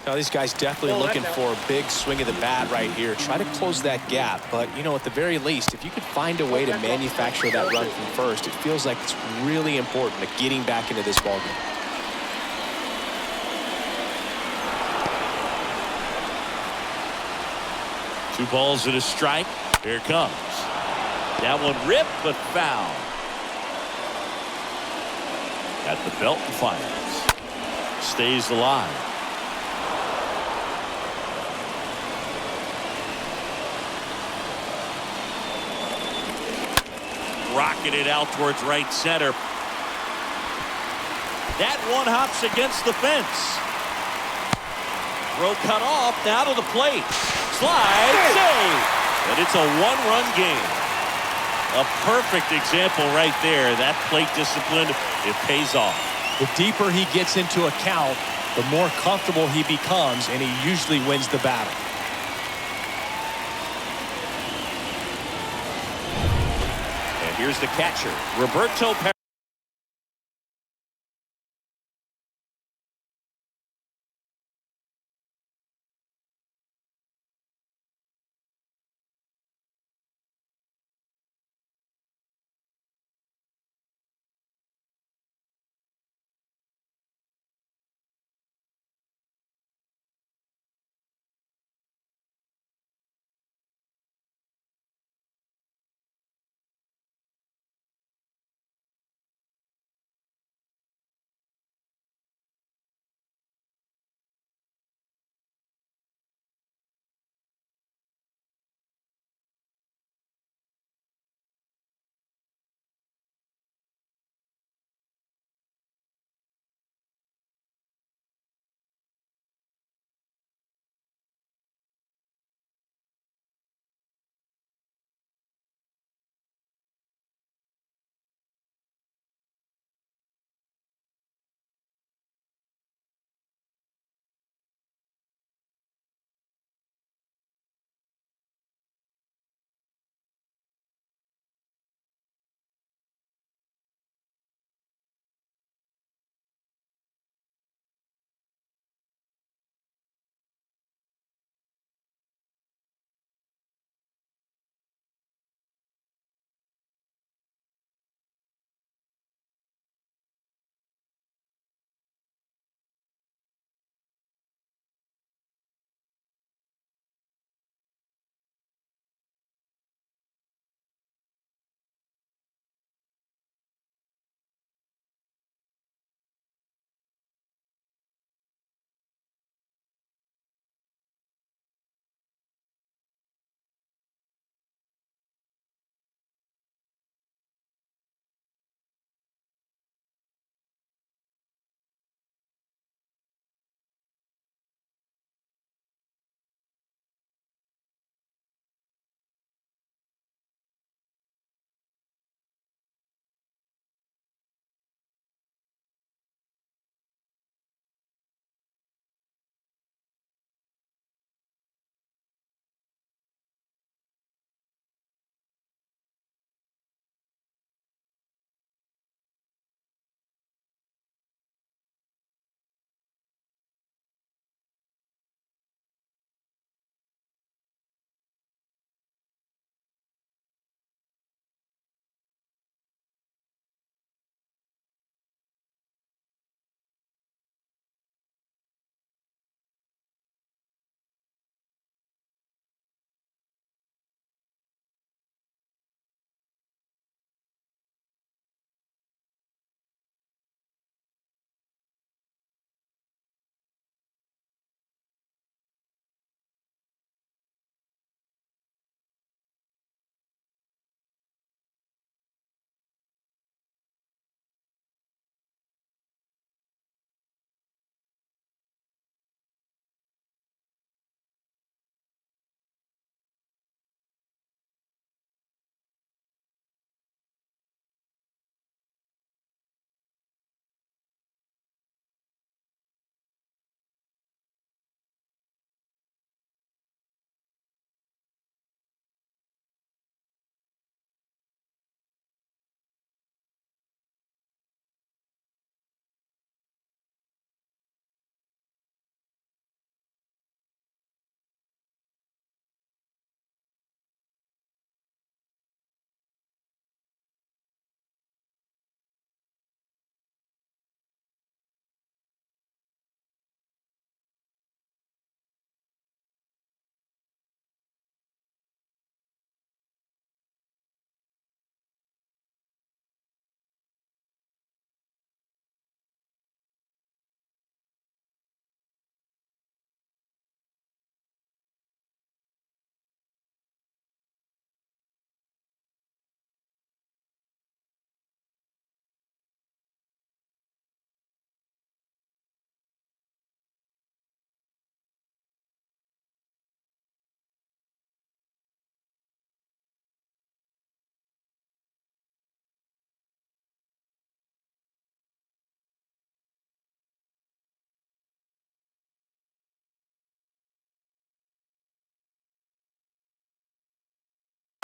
Now, these guys definitely looking for a big swing of the bat right here. Try to close that gap. But, you know, at the very least, if you could find a way to manufacture that run from first, it feels like it's really important to getting back into this ballgame. Two balls and a strike. Here it comes. That one ripped, but foul. At the belt and fires. Stays alive. Rocking it out towards right center. That one hops against the fence. Throw cut off, now to the plate. Slide, save. And it's a one-run game. A perfect example right there. That plate discipline, it pays off. The deeper he gets into a count, the more comfortable he becomes, and he usually wins the battle. And here's the catcher, Roberto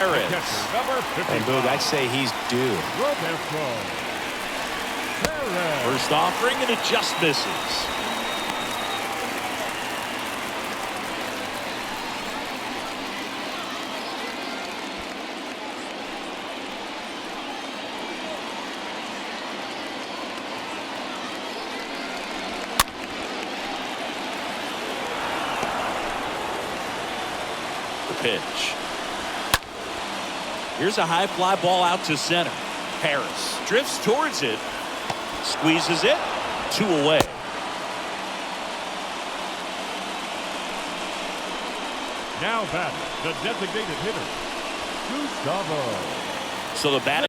Perez. Catcher, number 55. And Boog, I'd say he's due. Roberto Perez. First offering, and it just misses. The pitch. Here's a high fly ball out to center. Harris drifts towards it, squeezes it, 2 away. Now batting, the designated hitter, Gustavo. So the batting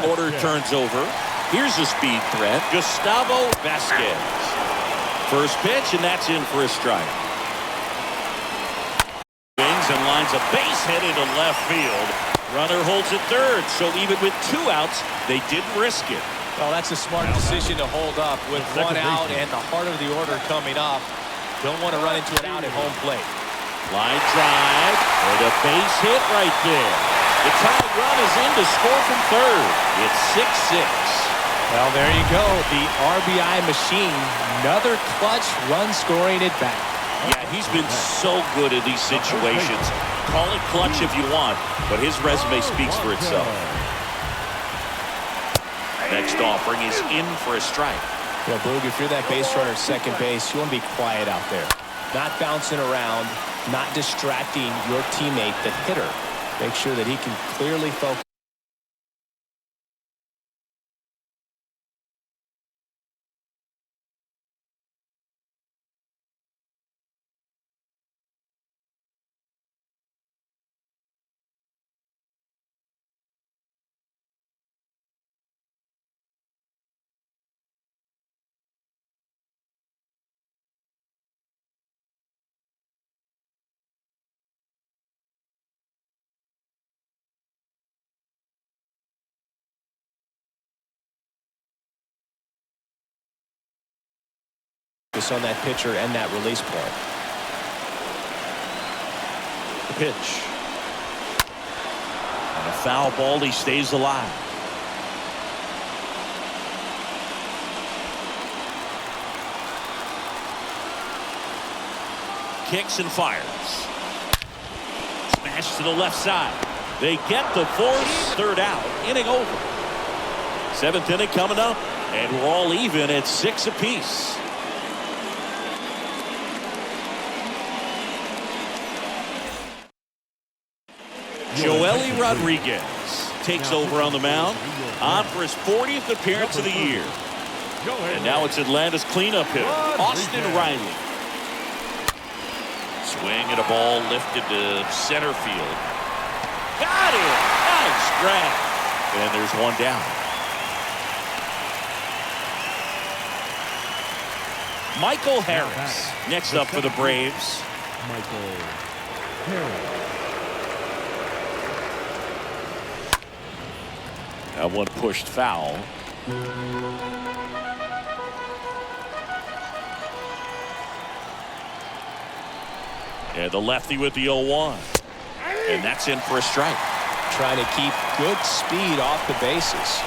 order turns over. Here's a speed threat, Gustavo Vasquez. First pitch, and that's in for a strike. Swings and lines a base hit into left field. Runner holds it third, so even with 2 outs, they didn't risk it. Well, that's a smart decision to hold up with 1 out and the heart of the order coming up. Don't want to run into an out at home plate. Line drive and a base hit right there. The tying run is in to score from third. It's 6-6. Well, there you go. The RBI machine. Another clutch run scoring at bat. Yeah, he's been so good in these situations. Call it clutch if you want, but his resume speaks for itself. Next offering is in for a strike. Well, Boog, if you're that base runner at second base, you want to be quiet out there. Not bouncing around, not distracting your teammate, the hitter. Make sure that he can clearly focus. focus on that pitcher and that release point. The pitch. And a foul ball. He stays alive. Kicks and fires. Smash to the left side. They get the force. Third out. Inning over. Seventh inning coming up. And we're all even at 6 apiece. Joely Rodriguez takes over on the mound. On for his 40th appearance of the year. And now it's Atlanta's cleanup hitter, Austin Riley. Swing at a ball lifted to center field. Got it! Nice grab. And there's one down. Michael Harris next up for the Braves. Michael Harris. That one pushed foul. And the lefty with the 0-1. And that's in for a strike. Trying to keep good speed off the bases.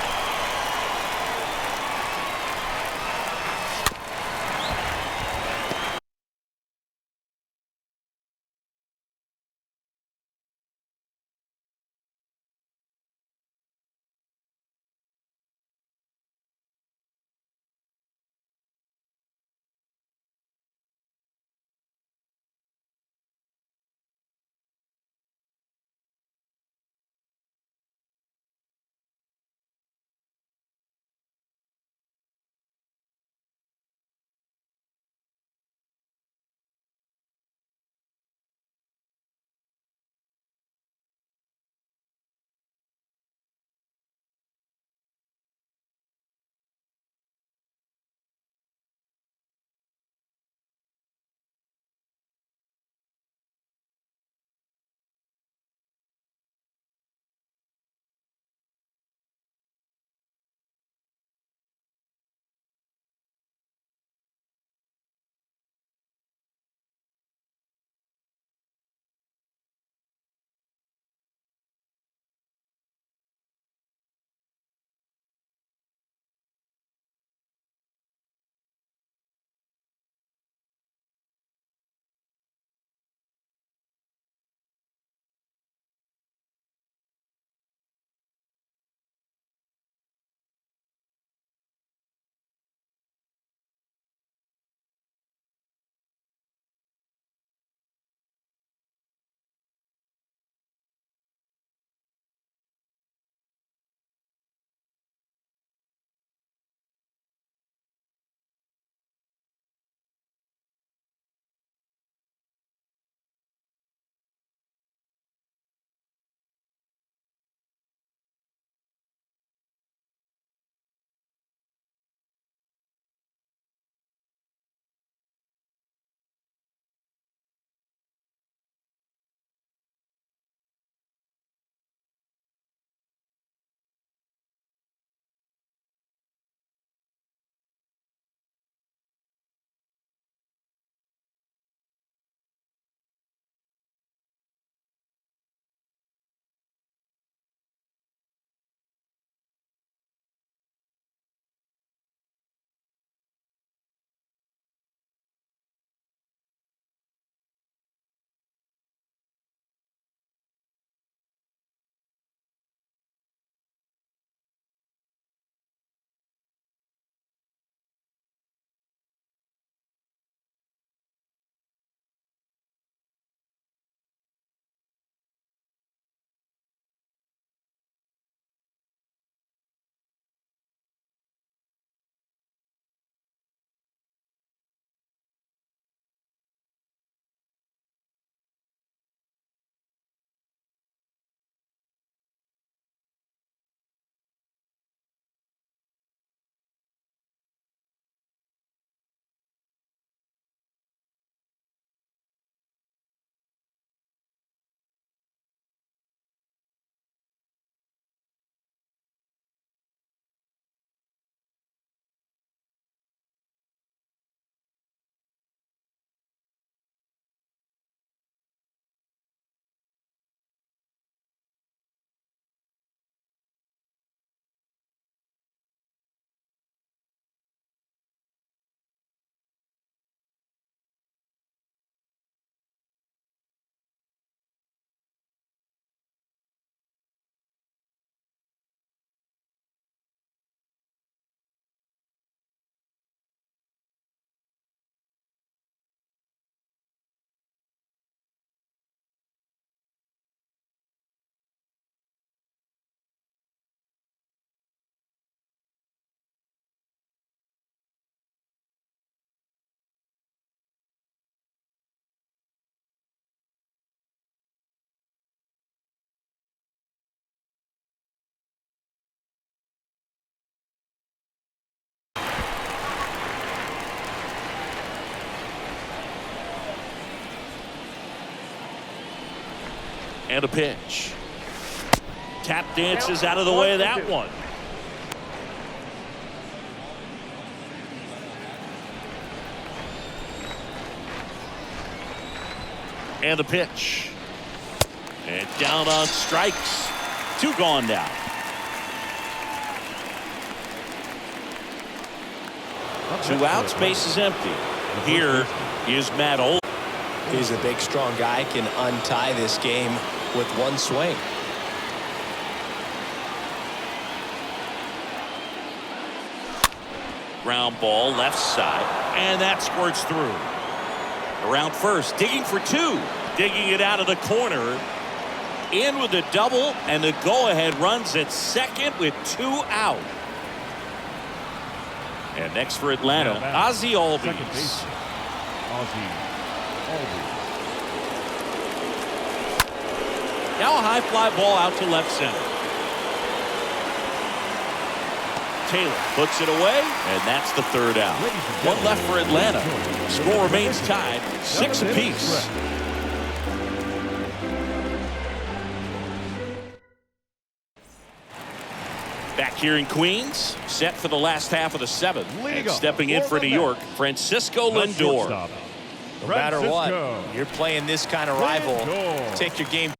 And a pitch. Tap dances out of the way of that one. And a pitch. And down on strikes. 2 gone now. Two outs, base is empty. Here is Matt Olson. He's a big, strong guy, can untie this game with one swing. Ground ball left side, and that squirts through. Around first, digging for 2, digging it out of the corner. In with a double, and the go-ahead runs at second with 2 out. And next for Atlanta, Ozzie Albies. Now a high fly ball out to left center. Taylor puts it away, and that's the 3rd out. 1 left for Atlanta. Score remains tied, 6 apiece. Back here in Queens, set for the last half of the 7th. And stepping in for New York, Francisco Lindor. No matter what, you're playing this kind of rival. Take your game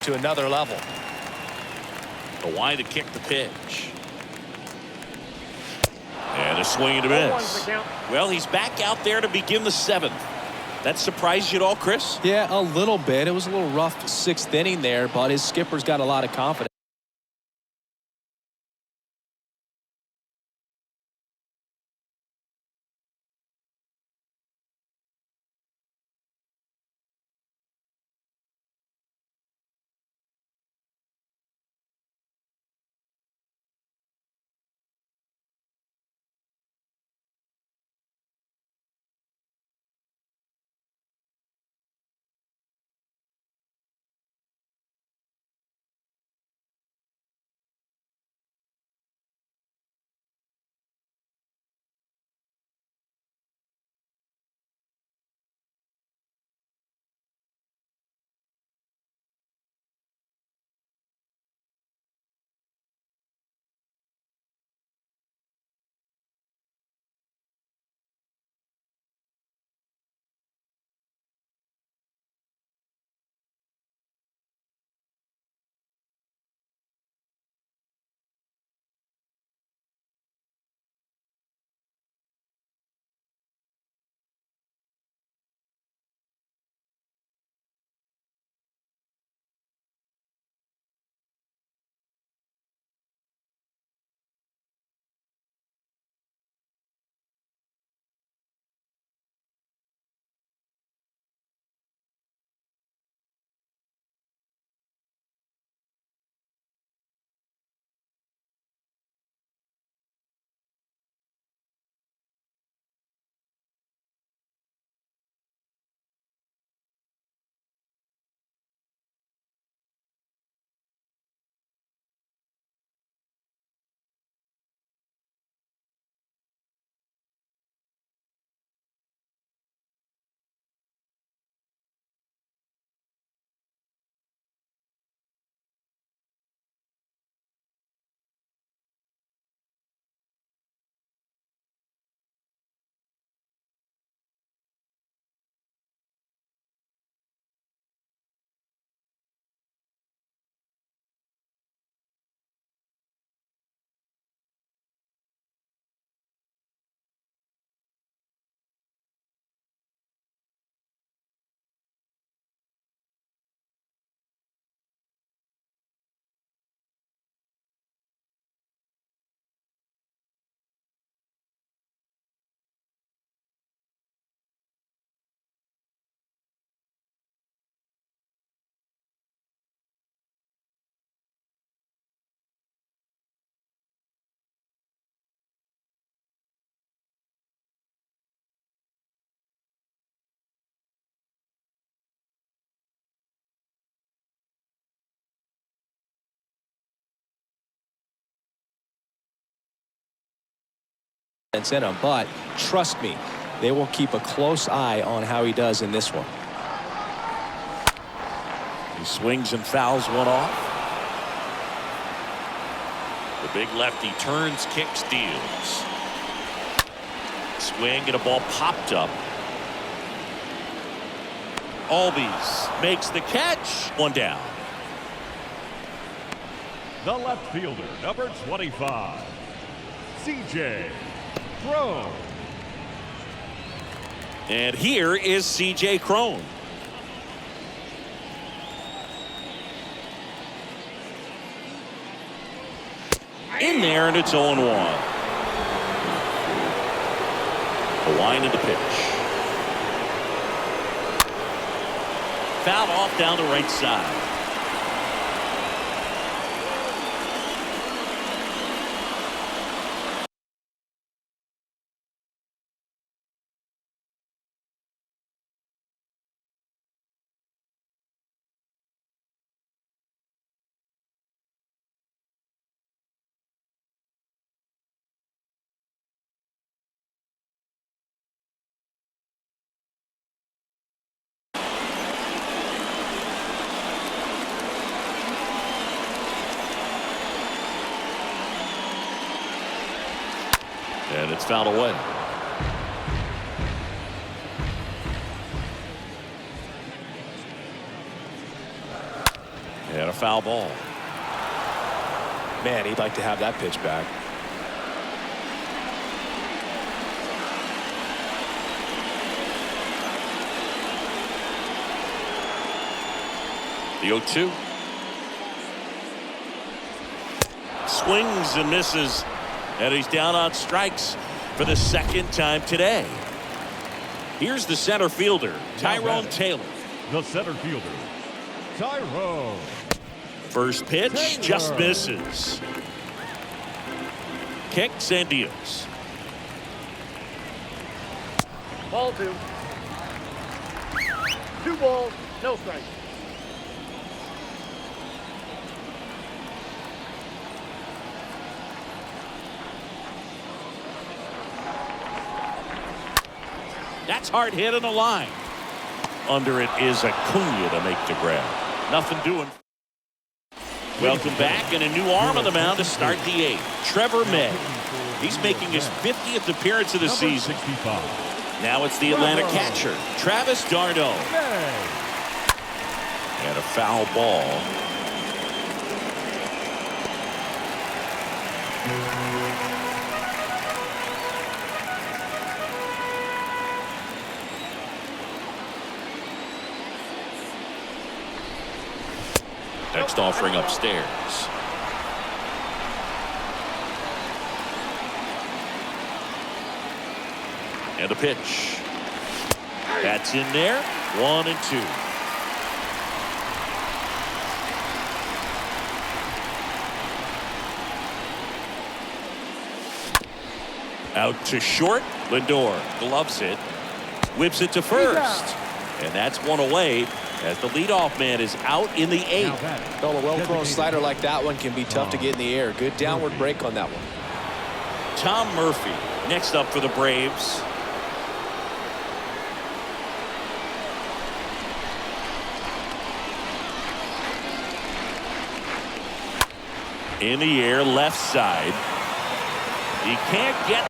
to another level. DeWine to kick the pitch. And a swing and a miss. Well, he's back out there to begin the 7th. That surprised you at all, Chris? Yeah, a little bit. It was a little rough 6th inning there, but his skipper's got a lot of confidence. In him, but trust me, they will keep a close eye on how he does in this one. He swings and fouls one off. The big lefty turns, kicks, deals. Swing and a ball popped up. Albies makes the catch. One down. The left fielder, number 25, C.J. Cron. And here is C.J. Cron. In there, and it's 0-1. The line of the pitch. Foul off down the right side. And it's fouled away. foul ball. Man, he'd like to have that pitch back. The 0-2. Swings and misses. And he's down on strikes for the second time today. Here's the center fielder, Tyrone Taylor. The center fielder, Tyrone. First pitch just misses. Kicks and deals. Ball 2. 2 balls, no strikes. That's hard hit on the line. Under it is Acuna to make the grab. Nothing doing. Welcome back, and a new arm on the mound to start the 8th. Trevor May. He's making his 50th appearance of the season. 65. Now it's the Atlanta catcher, Travis d'Arnaud. And a foul ball. Next offering upstairs. And a pitch. That's in there. 1-2. Out to short. Lindor gloves it. Whips it to first. And that's one away as the leadoff man is out in the 8th. Well, a well-thrown slider like that one can be tough to get in the air. Good downward break on that one. Tom Murphy next up for the Braves. In the air, left side. He can't get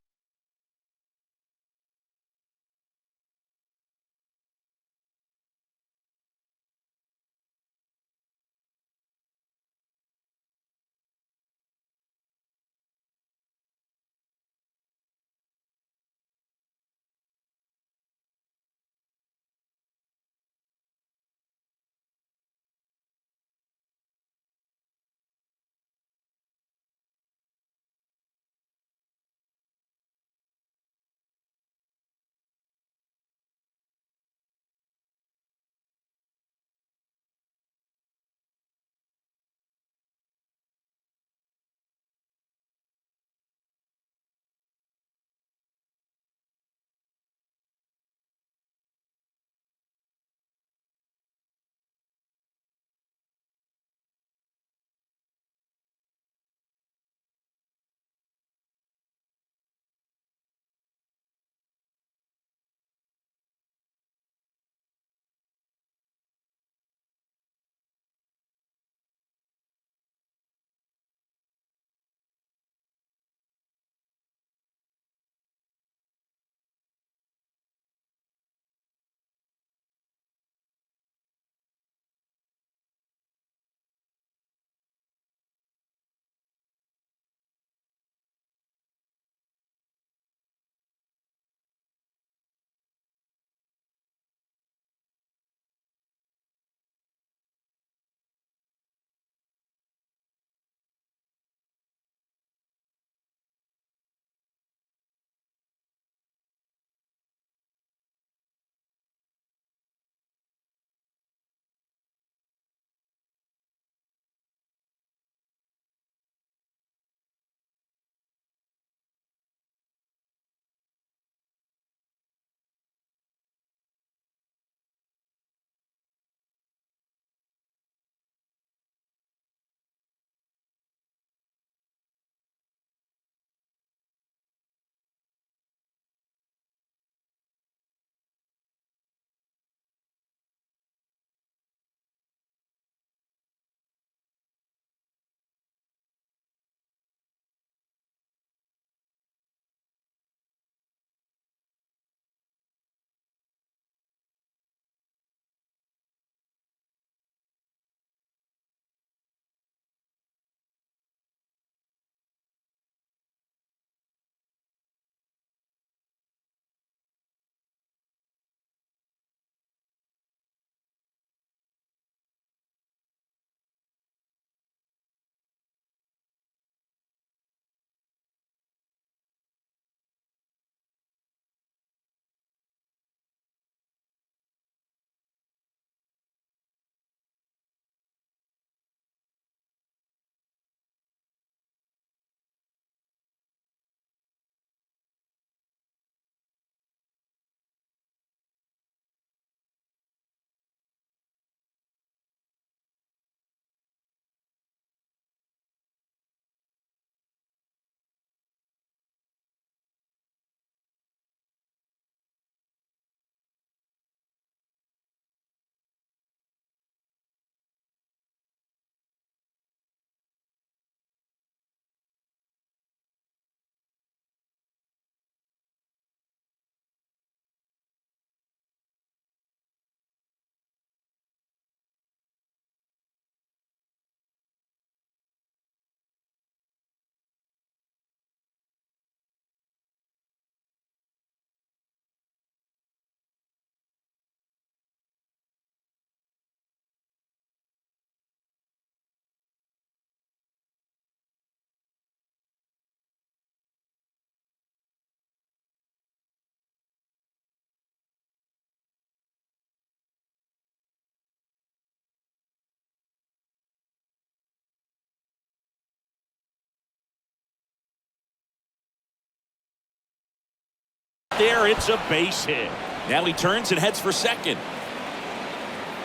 there. It's a base hit. Now he turns and heads for second.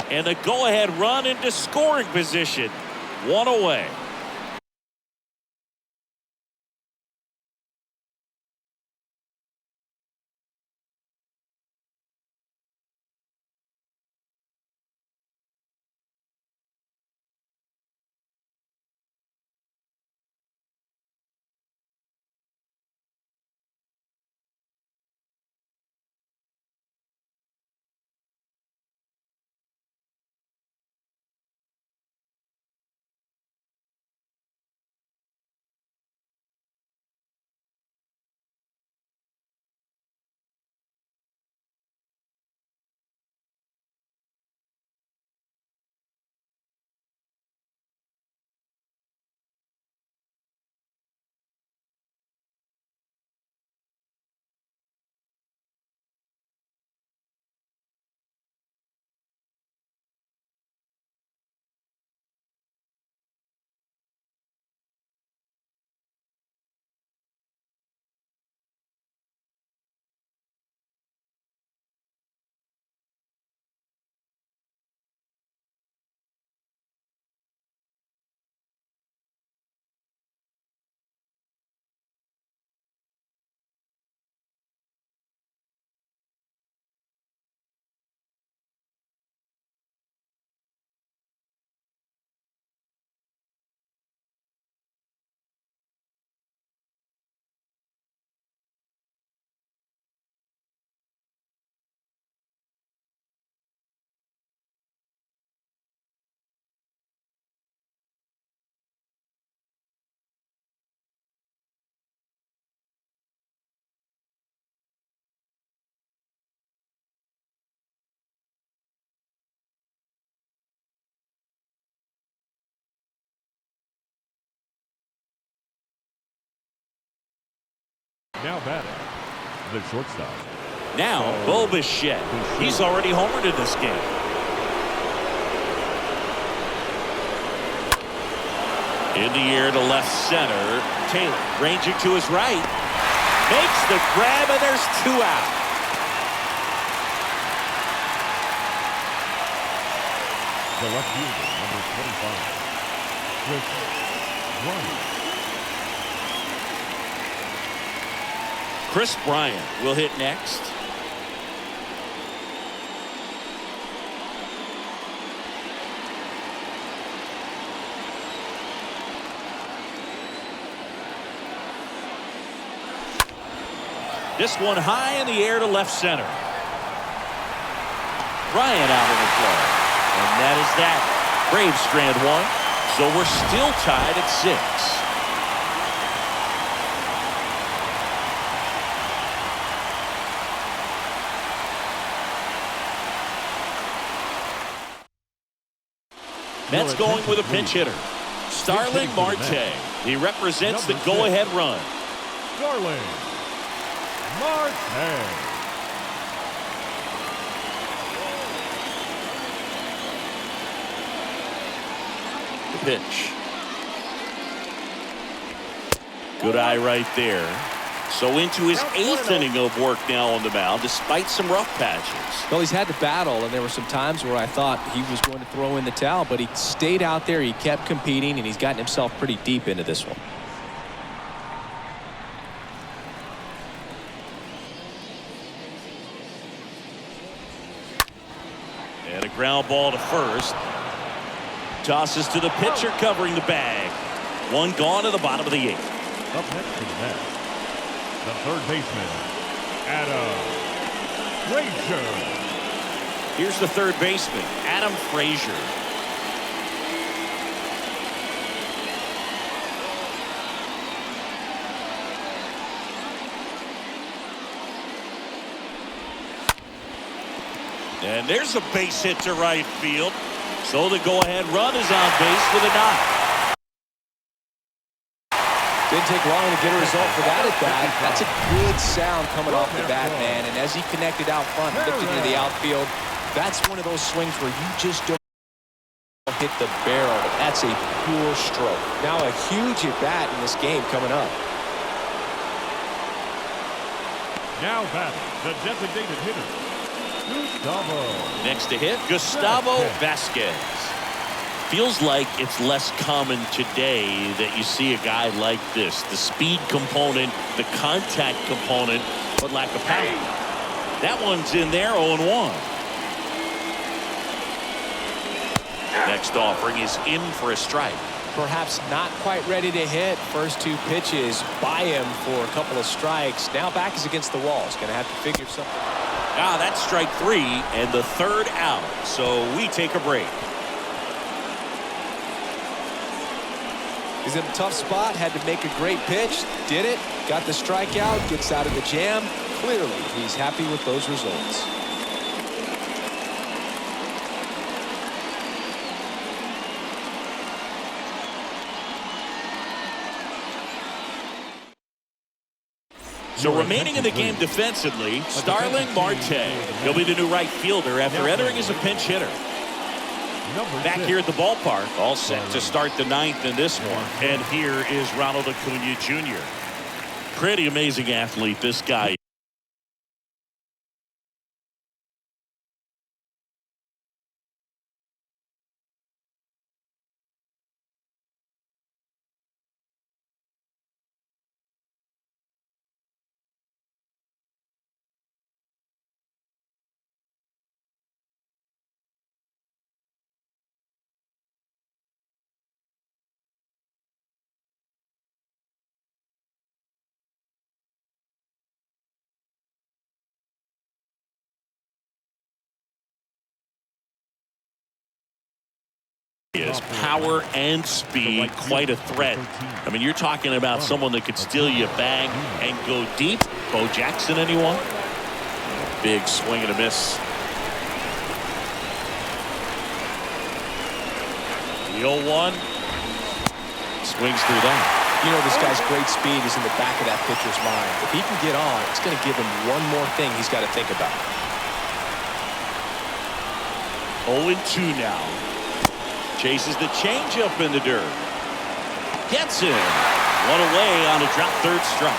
And the go-ahead run into scoring position. One away. Now batting, the shortstop. Now, Bo Bichette. He's already homered in this game. In the air to left center. Taylor ranging to his right. Makes the grab, and there's 2 out. The left fielder, number 25, Chris Bryant. Chris Bryant will hit next. This one high in the air to left center. Bryant out of the play. And that is that. Braves strand 1. So we're still tied at 6. Mets going with a pinch hitter. Starling Marte. He represents the go-ahead run. Starling Marte. The pitch. Good eye right there. So into his 8th inning of work now on the mound, despite some rough patches. Well, he's had to battle, and there were some times where I thought he was going to throw in the towel, but he stayed out there, he kept competing, and he's gotten himself pretty deep into this one. And a ground ball to first. Tosses to the pitcher covering the bag. 1 gone to the bottom of the 8th. Up next to the Mets, the third baseman, Adam Frazier. Here's the third baseman, Adam Frazier. And there's a base hit to right field. So the go-ahead run is on base with a knock. Didn't take long to get a result for that at bat. That's a good sound coming off the bat, man. And as he connected out front, lifted into the outfield, that's one of those swings where you just don't hit the barrel. That's a pure stroke. Now a huge at bat in this game coming up. Now batting, the designated hitter, Gustavo. Next to hit, Gustavo Vasquez. Feels like it's less common today that you see a guy like this. The speed component, the contact component, but lack of power. That one's in there, 0-1. Next offering is in for a strike. Perhaps not quite ready to hit. First two pitches by him for a couple of strikes. Now back is against the wall. He's going to have to figure something. That's strike 3 and the third out. So we take a break. He's in a tough spot. Had to make a great pitch. Did it. Got the strikeout. Gets out of the jam. Clearly, he's happy with those results. So remaining in the game defensively, Starling Marte. He'll be the new right fielder after entering as a pinch hitter. Back here at the ballpark, all set to start the 9th in this one. And here is Ronald Acuna Jr. Pretty amazing athlete, this guy. Is power and speed, quite a threat. I mean, you're talking about someone that could steal you a bag and go deep. Bo Jackson, anyone? Big swing and a miss. The 0-1 swings through that. You know, this guy's great speed is in the back of that pitcher's mind. If he can get on, it's going to give him one more thing he's got to think about. 0-2 now. Chases the changeup in the dirt. Gets him. One away on a drop third strike.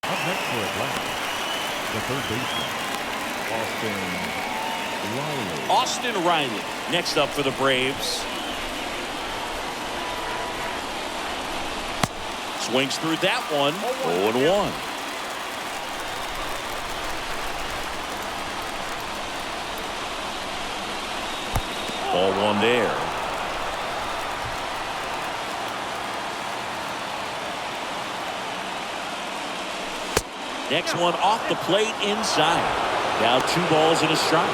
Up next for Atlanta, the third baseman, Austin Riley. Austin Riley next up for the Braves. Swings through that one. 0-1. Ball one there. Next one off the plate inside. Now 2 balls and a strike.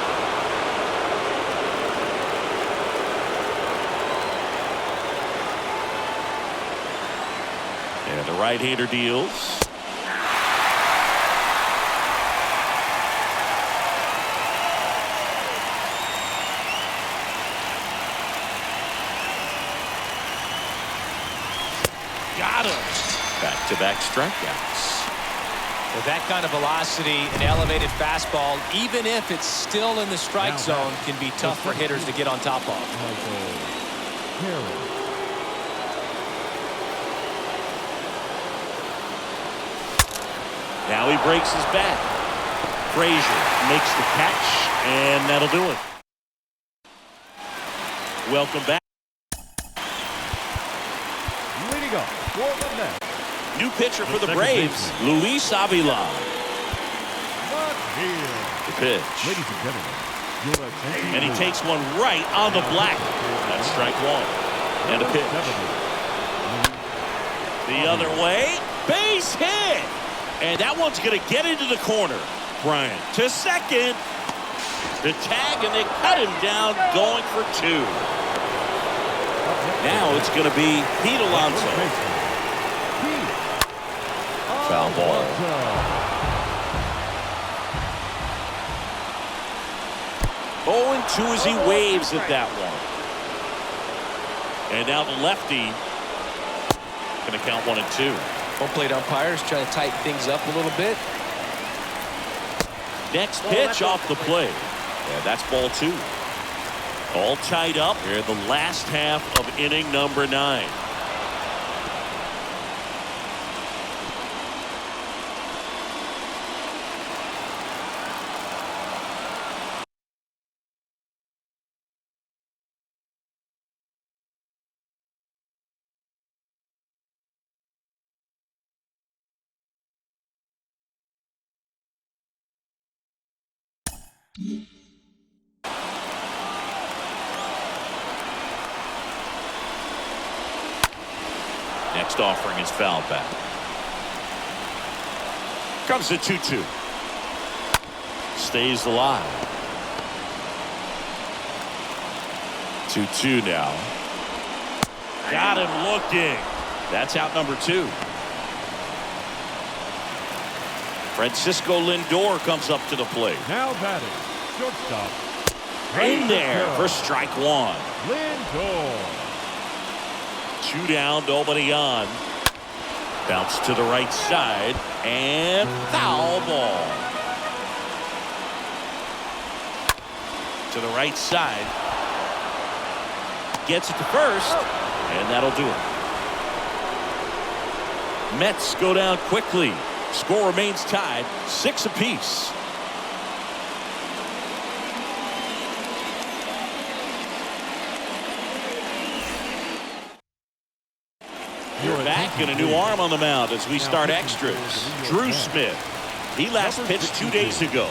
And the right-hander deals. Got him. Back-to-back strikeouts. With that kind of velocity, an elevated fastball, even if it's still in the strike zone, can be tough for hitters to get on top of. Now he breaks his bat. Frazier makes the catch, and that'll do it. Welcome back. up for the Mets, New pitcher for the second Braves, baseman. Luis Avila. Not here. The pitch. Ladies and gentlemen, your attention. And he takes one right on the black. That's strike one. And a pitch. The other way. Base hit. And that one's going to get into the corner. Bryant to second. The tag, and they cut him down, going for two. Now it's going to be Pete Alonso. Foul ball. 0-2 as he waves at that one. And now the lefty going to count 1-2. Home plate umpires trying to tighten things up a little bit. Next pitch off the plate. Yeah, that's ball two. All tied up here in the last half of inning number 9. Next offering is fouled back. Comes the 2-2. Stays alive. 2-2 now. Got him looking. That's out number 2. Francisco Lindor comes up to the plate. Now batting, shortstop. In there for strike one. Lindor. 2 down, nobody on. Bounce to the right side and foul ball. To the right side. Gets it to first, and that'll do it. Mets go down quickly. Score remains tied, 6 apiece. You're back and a new arm on the mound as we start extras. Drew Smith. He last pitched 2 days ago.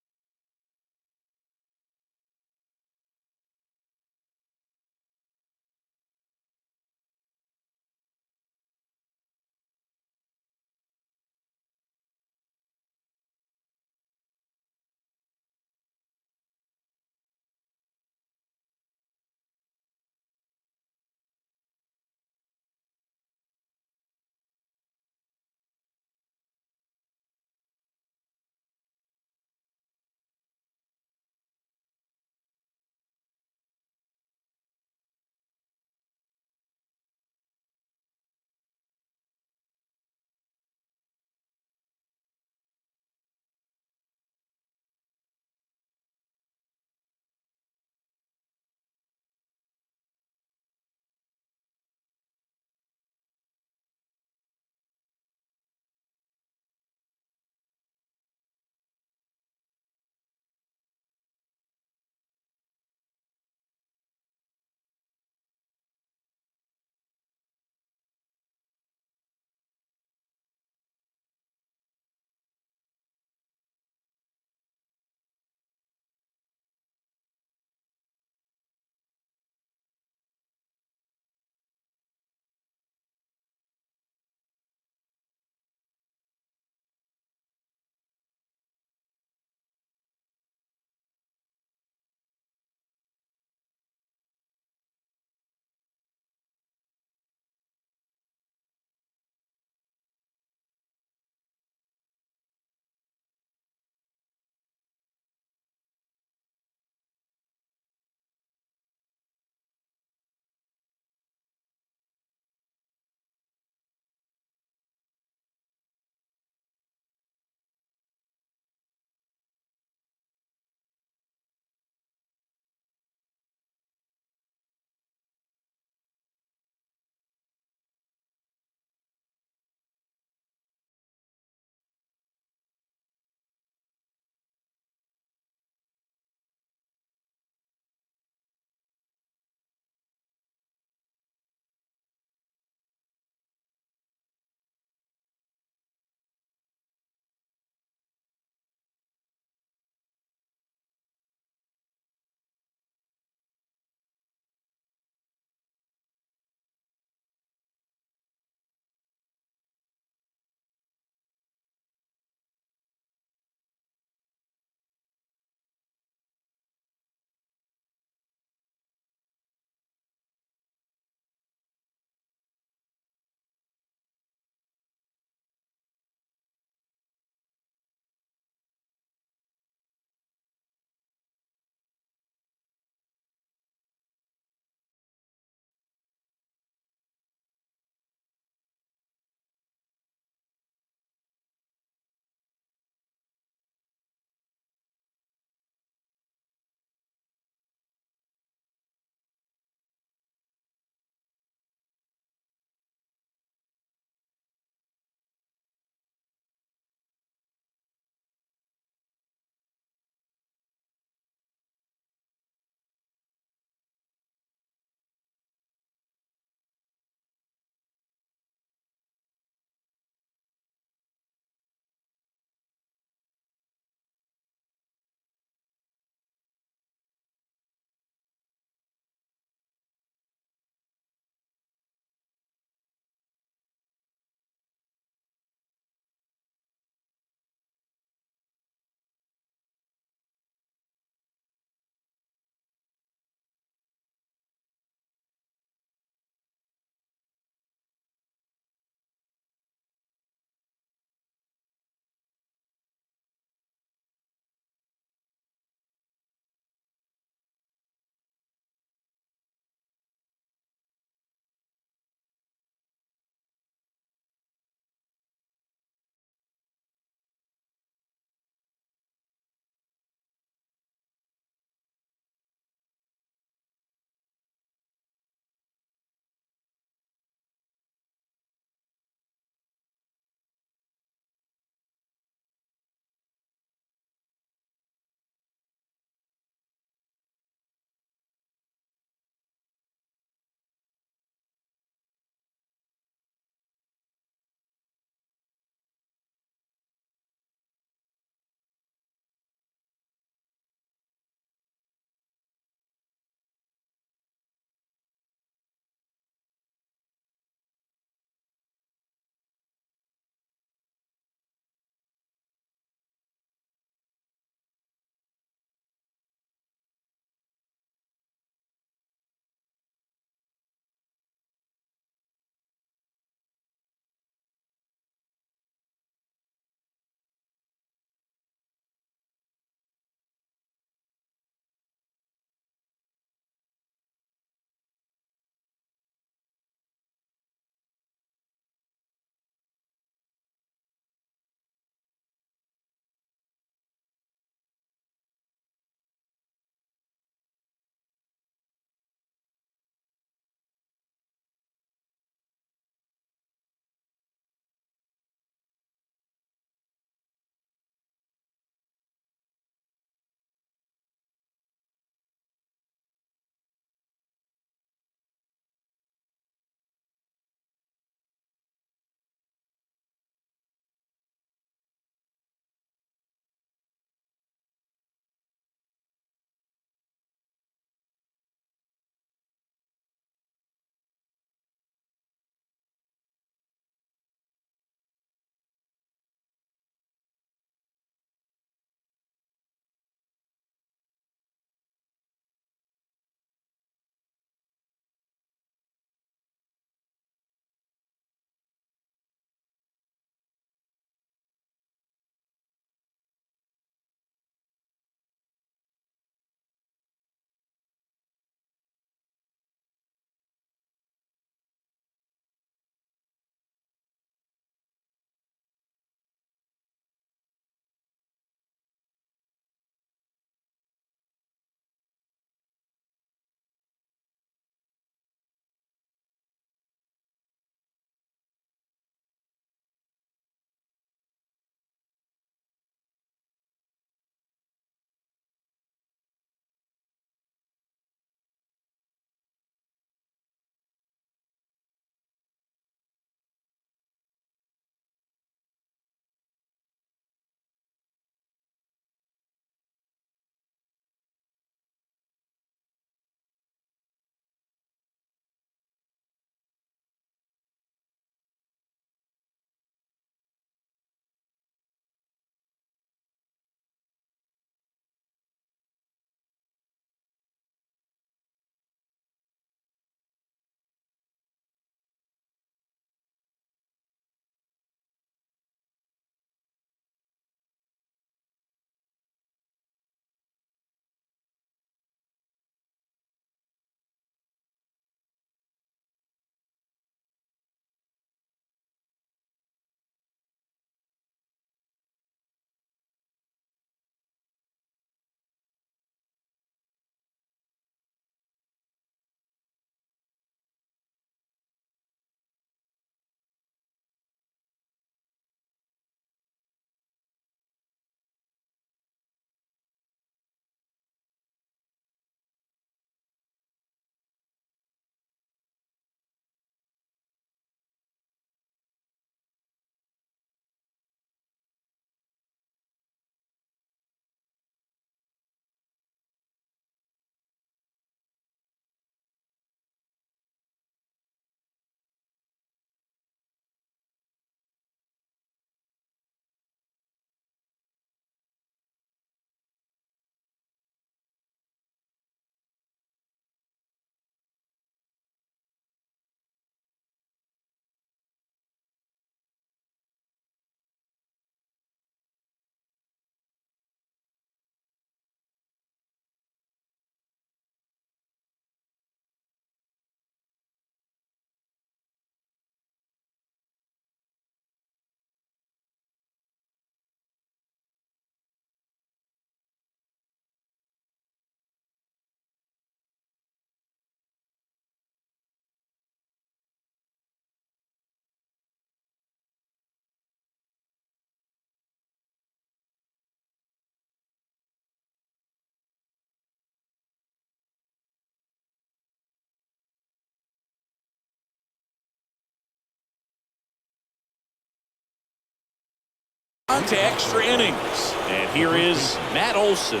on to extra innings. And here is Matt Olson.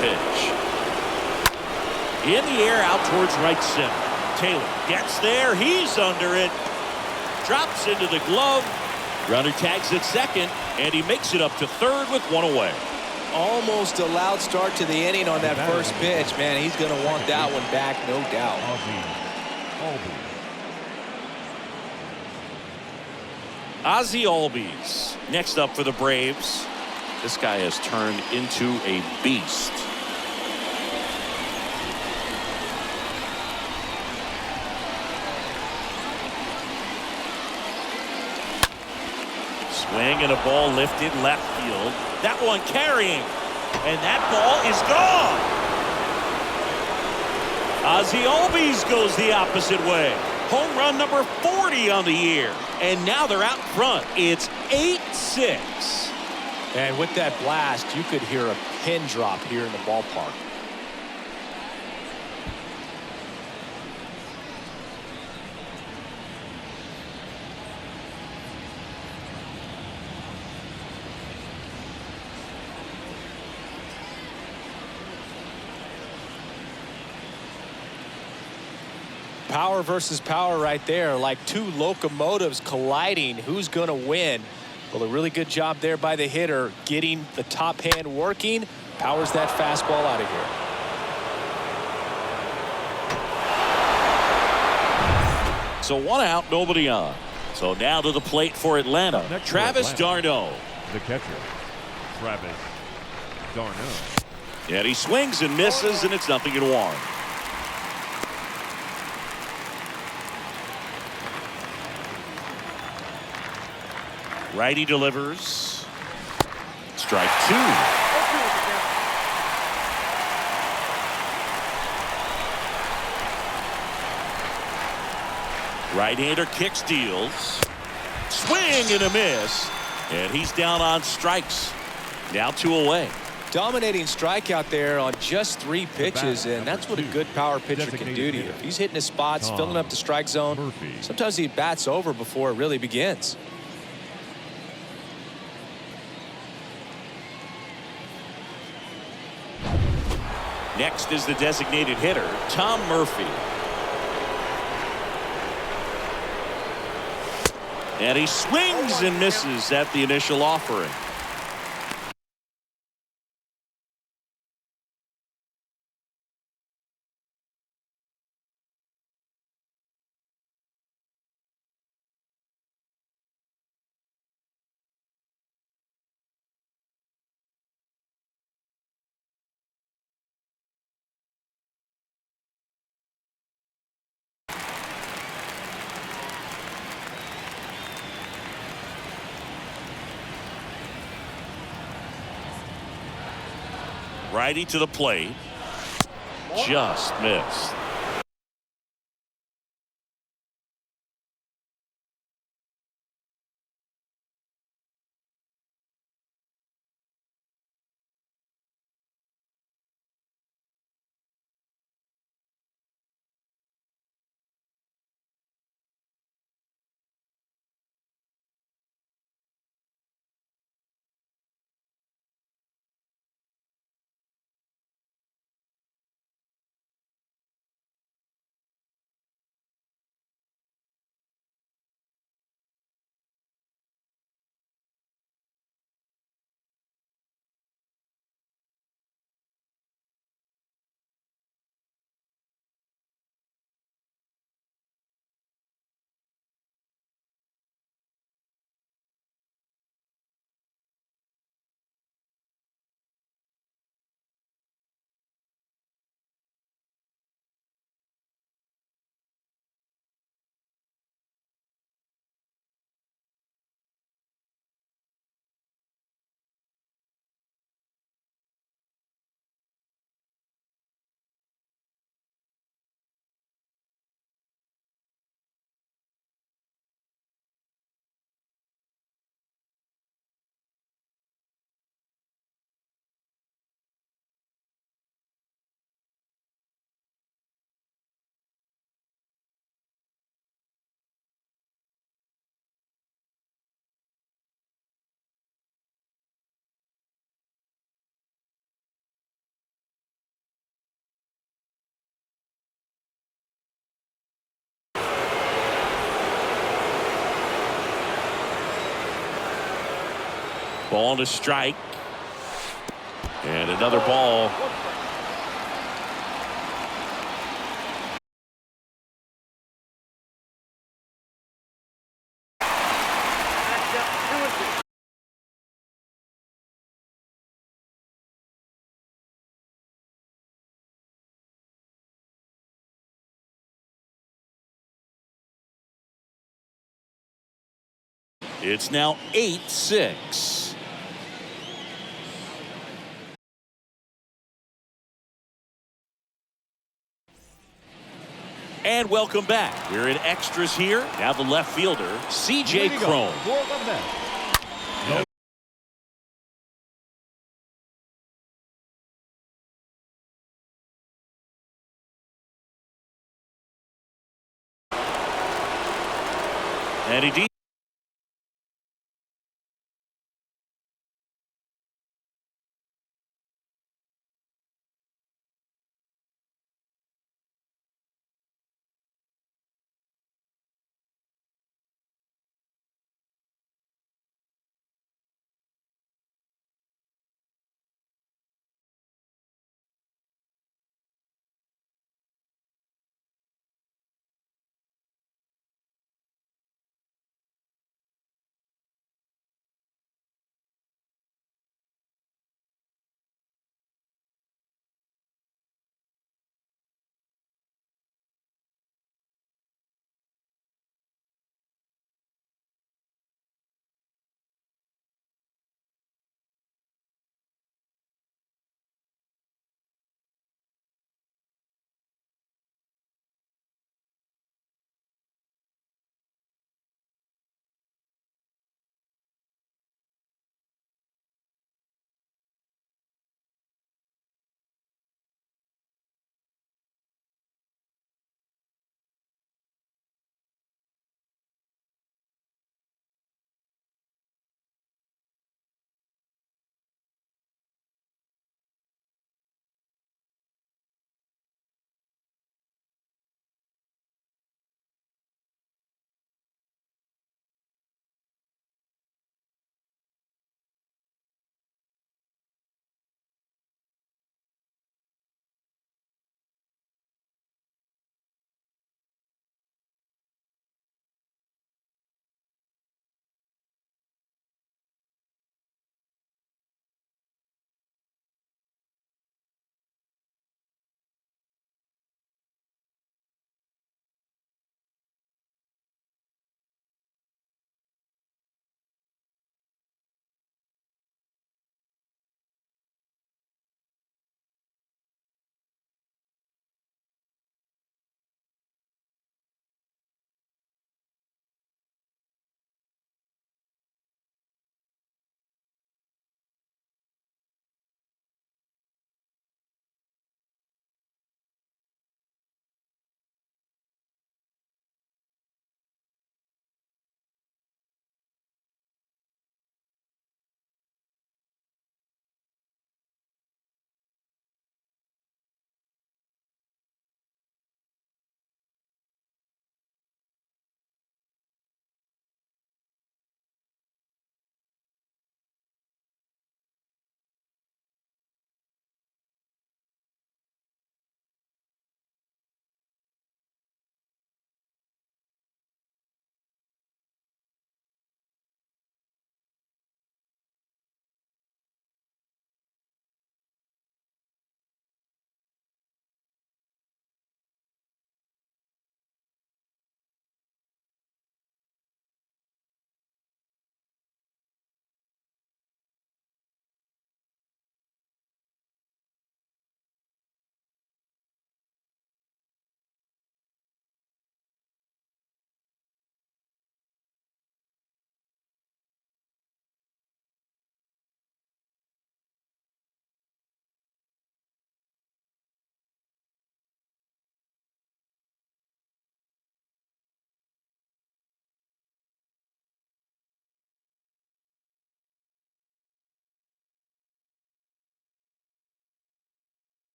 Pitch. In the air out towards right center. Taylor gets there. He's under it. Drops into the glove. Runner tags at second, and he makes it up to third with one away. Almost a loud start to the inning on that first pitch. Man, he's going to want that one back, no doubt. Ozzie Albies next up for the Braves. This guy has turned into a beast. Swing and a ball lifted left field. That one carrying. And that ball is gone. Ozzie Albies goes the opposite way. Home run number 40 on the year. And now they're out front. It's 8-6. And with that blast, you could hear a pin drop here in the ballpark. Power versus power right there, like two locomotives colliding. Who's going to win? Well, a really good job there by the hitter, getting the top hand working. Powers that fastball out of here. So one out, nobody on. So now to the plate for Atlanta. Travis d'Arnaud. The catcher, Travis d'Arnaud. And he swings and misses, and it's 0-1. Righty delivers. Strike two. Right-hander kicks, deals. Swing and a miss. And he's down on strikes. Now 2 away. Dominating strikeout there on just 3 pitches, and that's what a good power pitcher can do to you. If he's hitting his spots, filling up the strike zone, sometimes he bats over before it really begins. Next is the designated hitter, Tom Murphy. And he swings and misses at the initial offering. Righty to the plate. Just missed. Ball to strike. And another ball. It's now 8-6. And welcome back. We're in extras here. Now the left fielder, C.J. Cron. And he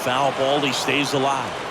foul ball. He stays alive.